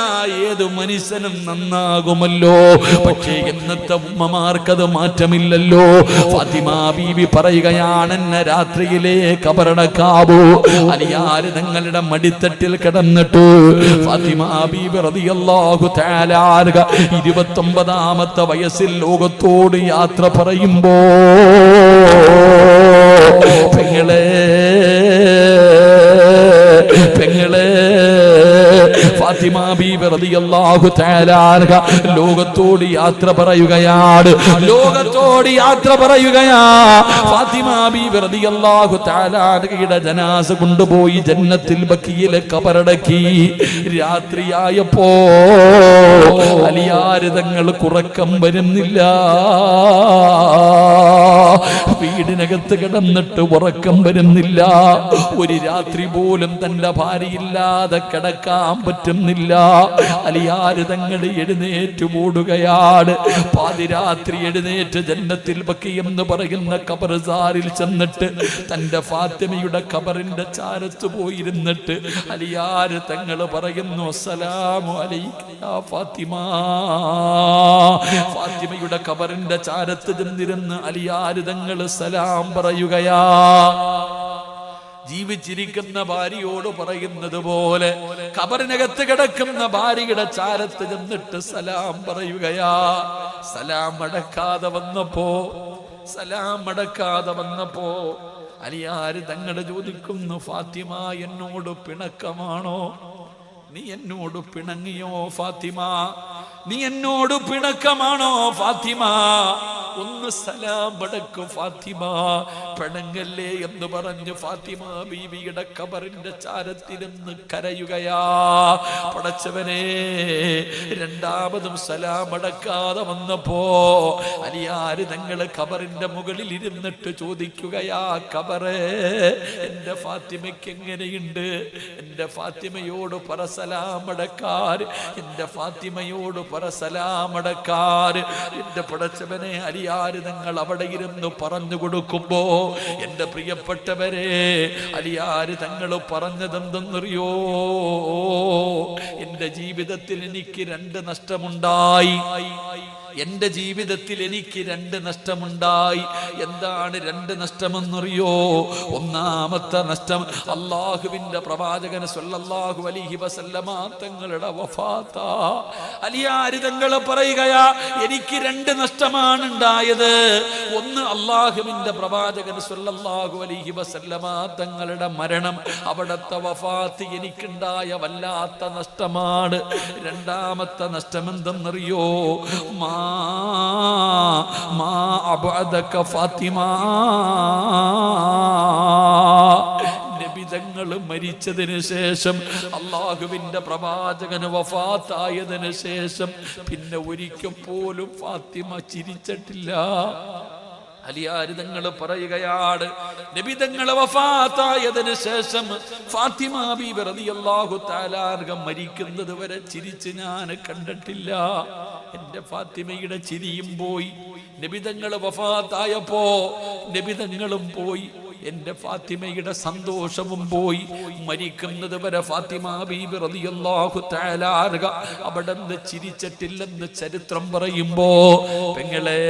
ഏത് മനുഷ്യനും നന്നാകുമല്ലോ. പക്ഷേ ഇന്നത്തെ ഉമ്മമാർക്കത് മാറ്റമില്ലല്ലോ. ഫാത്തിമ ബീവി പറയുകയാണ്, എന്നെ രാത്രിയിലെ കബറടക്കാവൂ. അലിയാർ തങ്ങളുടെ മടിത്തട്ടിൽ കിടന്നിട്ട് ഫാത്തിമ ബീവി റളിയല്ലാഹു തആല അൻഹ 29ാമത്തെ വയസ്സിൽ ലോകത്തോട് യാത്ര പറയുമ്പോ പെങ്ങളെ ഫാത്തിമ ബീവി റളിയല്ലാഹു തആല അൻഹ ലോകത്തോട് യാത്ര പറയുകയാണ്. ലോകത്തോട് യാത്ര പറയുകയാ. ഫാത്തിമ ബീവി റളിയല്ലാഹു തആല അൻഹയുടെ ജനാസ കൊണ്ടുപോയി ജന്നത്തിൽ ബഖീയിലെ ഖബറടക്കി. രാത്രിയായപ്പോ അലിയാർ തങ്ങൾക്ക് ഉറക്കം വരുന്നില്ല. വീടിനകത്ത് കിടന്നിട്ട് ഉറക്കം വരുന്നില്ല. ഒരു രാത്രി പോലും തന്റെ ഭാര്യയില്ലാതെ കിടക്കാൻ പറ്റുന്നില്ല. അലിയാർ തങ്ങൾ എഴുന്നേറ്റ് ഓടുകയാണ്. പാതിരാത്രി എഴുന്നേറ്റ് ജന്നത്തിൽ ബഖീ എന്ന് പറയുന്ന ഖബർസാറിൽ ചെന്നിട്ട് തന്റെ ഫാത്തിമയുടെ ഖബറിന്റെ ചാരത്ത് പോയിരുന്നിട്ട് അലിയാർ തങ്ങൾ പറയുന്നു, അസ്സലാമു അലൈക യാ ഫാത്തിമ. ഫാത്തിമയുടെ ഖബറിന്റെ ചാരത്ത് ചെന്നിരുന്ന് അലിയാർ തങ്ങൾ സലാം പറയുകയാ. ജീവിച്ചിരിക്കുന്ന ഭാര്യയോട് പറയുന്നത് പോലെ ഖബറിനകത്ത് കിടക്കുന്ന ഭാര്യയുടെ ചാരത്ത് ചെന്നിട്ട് സലാം പറയുകയാ. സലാം അടക്കാതെ വന്നപ്പോ സലാം അടക്കാതെ വന്നപ്പോ അലിയാര് തങ്ങള് ചോദിക്കുന്നു, ഫാത്തിമ എന്നോട് പിണക്കമാണോ? നീ എന്നോട് പിണങ്ങിയോ ഫാത്തിമ? നീ എന്നോട് പിണക്കമാണോ ഫാത്തിമ? ഒന്ന് സലാം അടക്കും ഫാത്തിമ, പിണങ്ങല്ലേ എന്ന് പറഞ്ഞു ഫാത്തിമ ബീവിയുടെ ഖബറിന്റെ ചാരത്തിരുന്ന് കരയുകയാ. പടച്ചവനെ, രണ്ടാമതും സലാം അടക്കാതെ വന്നപ്പോ അലിയാര് തങ്ങള് ഖബറിന്റെ മുകളിൽ ഇരുന്നിട്ട് ചോദിക്കുകയാ, ഖബറേ എന്റെ ഫാത്തിമയ്ക്ക് എങ്ങനെയുണ്ട്? എന്റെ ഫാത്തിമയോട് പറ സലാം അടക്കാർ, എന്റെ ഫാത്തിമയോട് പറ സലാം അടക്കാർ. എന്റെ പടച്ചവനെ, അലിയാര് തങ്ങൾ അവിടെ ഇരുന്ന് പറഞ്ഞു കൊടുക്കുമ്പോ എന്റെ പ്രിയപ്പെട്ടവരെ, അലിയാര് തങ്ങൾ പറഞ്ഞതെന്തെന്നറിയോ? എന്റെ ജീവിതത്തിൽ എനിക്ക് 2 നഷ്ടമുണ്ടായി. എന്റെ ജീവിതത്തിൽ എനിക്ക് 2 നഷ്ടമുണ്ടായി. എന്താണ് 2 നഷ്ടമെന്നറിയോ? ഒന്നാമത്തെ നഷ്ടം അള്ളാഹുവിന്റെ പ്രവാചകൻ സ്വല്ലല്ലാഹു അലൈഹി വസല്ലമ തങ്ങളുടെ വഫാത്താ. അലിയാര് തങ്ങൾ പറയുകയാ, എനിക്ക് 2 നഷ്ടമാണ് ഉണ്ടായത്. ഒന്ന്, അള്ളാഹുവിന്റെ പ്രവാചകൻ സ്വല്ലല്ലാഹു അലൈഹി വസല്ലമ തങ്ങളുടെ മരണം, അവിടത്തെ വഫാത്ത് എനിക്കുണ്ടായ വല്ലാത്ത നഷ്ടമാണ്. രണ്ടാമത്തെ നഷ്ടം എന്തെന്നറിയോ? ഫാത്തിമ, നബിതങ്ങൾ മരിച്ചതിന് ശേഷം, അള്ളാഹുവിന്റെ പ്രവാചകന് വഫാത്തായതിനു ശേഷം പിന്നെ ഒരിക്കൽ പോലും ഫാത്തിമ ചിരിച്ചിട്ടില്ല. അലിയാര് തങ്ങൾ പറയുകയാണ്, നബി തങ്ങൾ വഫാത്തായതിനു ശേഷം ഫാത്തിമ ബീബി റളിയല്ലാഹു തആല അൻഹ മരിക്കുന്നത് വരെ ചിരിച്ച് ഞാൻ കണ്ടിട്ടില്ല. എന്റെ ഫാത്തിമയുടെ ചിരിയും പോയി. നബി തങ്ങൾ വഫാത്തായപ്പോ നബി തങ്ങളും പോയി, എന്റെ ഫാത്തിമയുടെ സന്തോഷവും പോയി. മരിക്കുന്നത് വരെ ഫാത്തിമ ബീബി റളിയല്ലാഹു തആല അൻഹ അവിടുന്ന് ചിരിച്ചിട്ടില്ലെന്ന് ചരിത്രം പറയുമ്പോ, പെങ്ങളെ,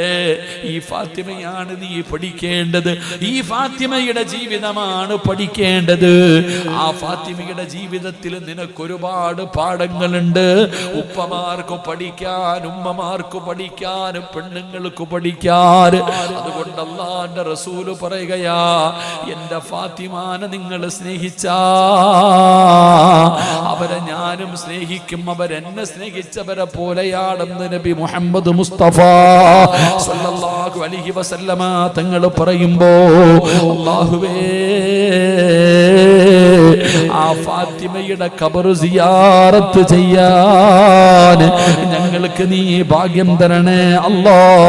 ഈ ഫാത്തിമയാണ് നീ പഠിക്കേണ്ടത്. ഈ ഫാത്തിമയുടെ ജീവിതമാണ് പഠിക്കേണ്ടത്. ആ ഫാത്തിമയുടെ ജീവിതത്തിൽ നിനക്കൊരുപാട് പാഠങ്ങളുണ്ട്. ഉപ്പമാർക്ക് പഠിക്കാൻ, ഉമ്മമാർക്ക് പഠിക്കാൻ, പെണ്ണുങ്ങൾക്ക് പഠിക്കാൻ. അതുകൊണ്ട് അല്ലാഹുവിന്റെ റസൂല് പറയുകയാ, എന്റെ ഫാത്തിമാനെ നിങ്ങൾ സ്നേഹിച്ചാ അവരെ ഞാനും സ്നേഹിക്കും, അവരെന്നെ സ്നേഹിച്ചവരെ പോലെയാണെന്ന് നബി മുഹമ്മദ് മുസ്തഫ സ്വല്ലല്ലാഹു അലൈഹി വസല്ലമ തങ്ങൾ പറയുമ്പോ, അല്ലാഹുവേ, ആ ഫാത്തിമയുടെ ഖബർ സിയാറത്ത് ചെയ്യാൻ ഞങ്ങൾക്ക് നീ ഭാഗ്യം തരണേ അല്ലാഹ്.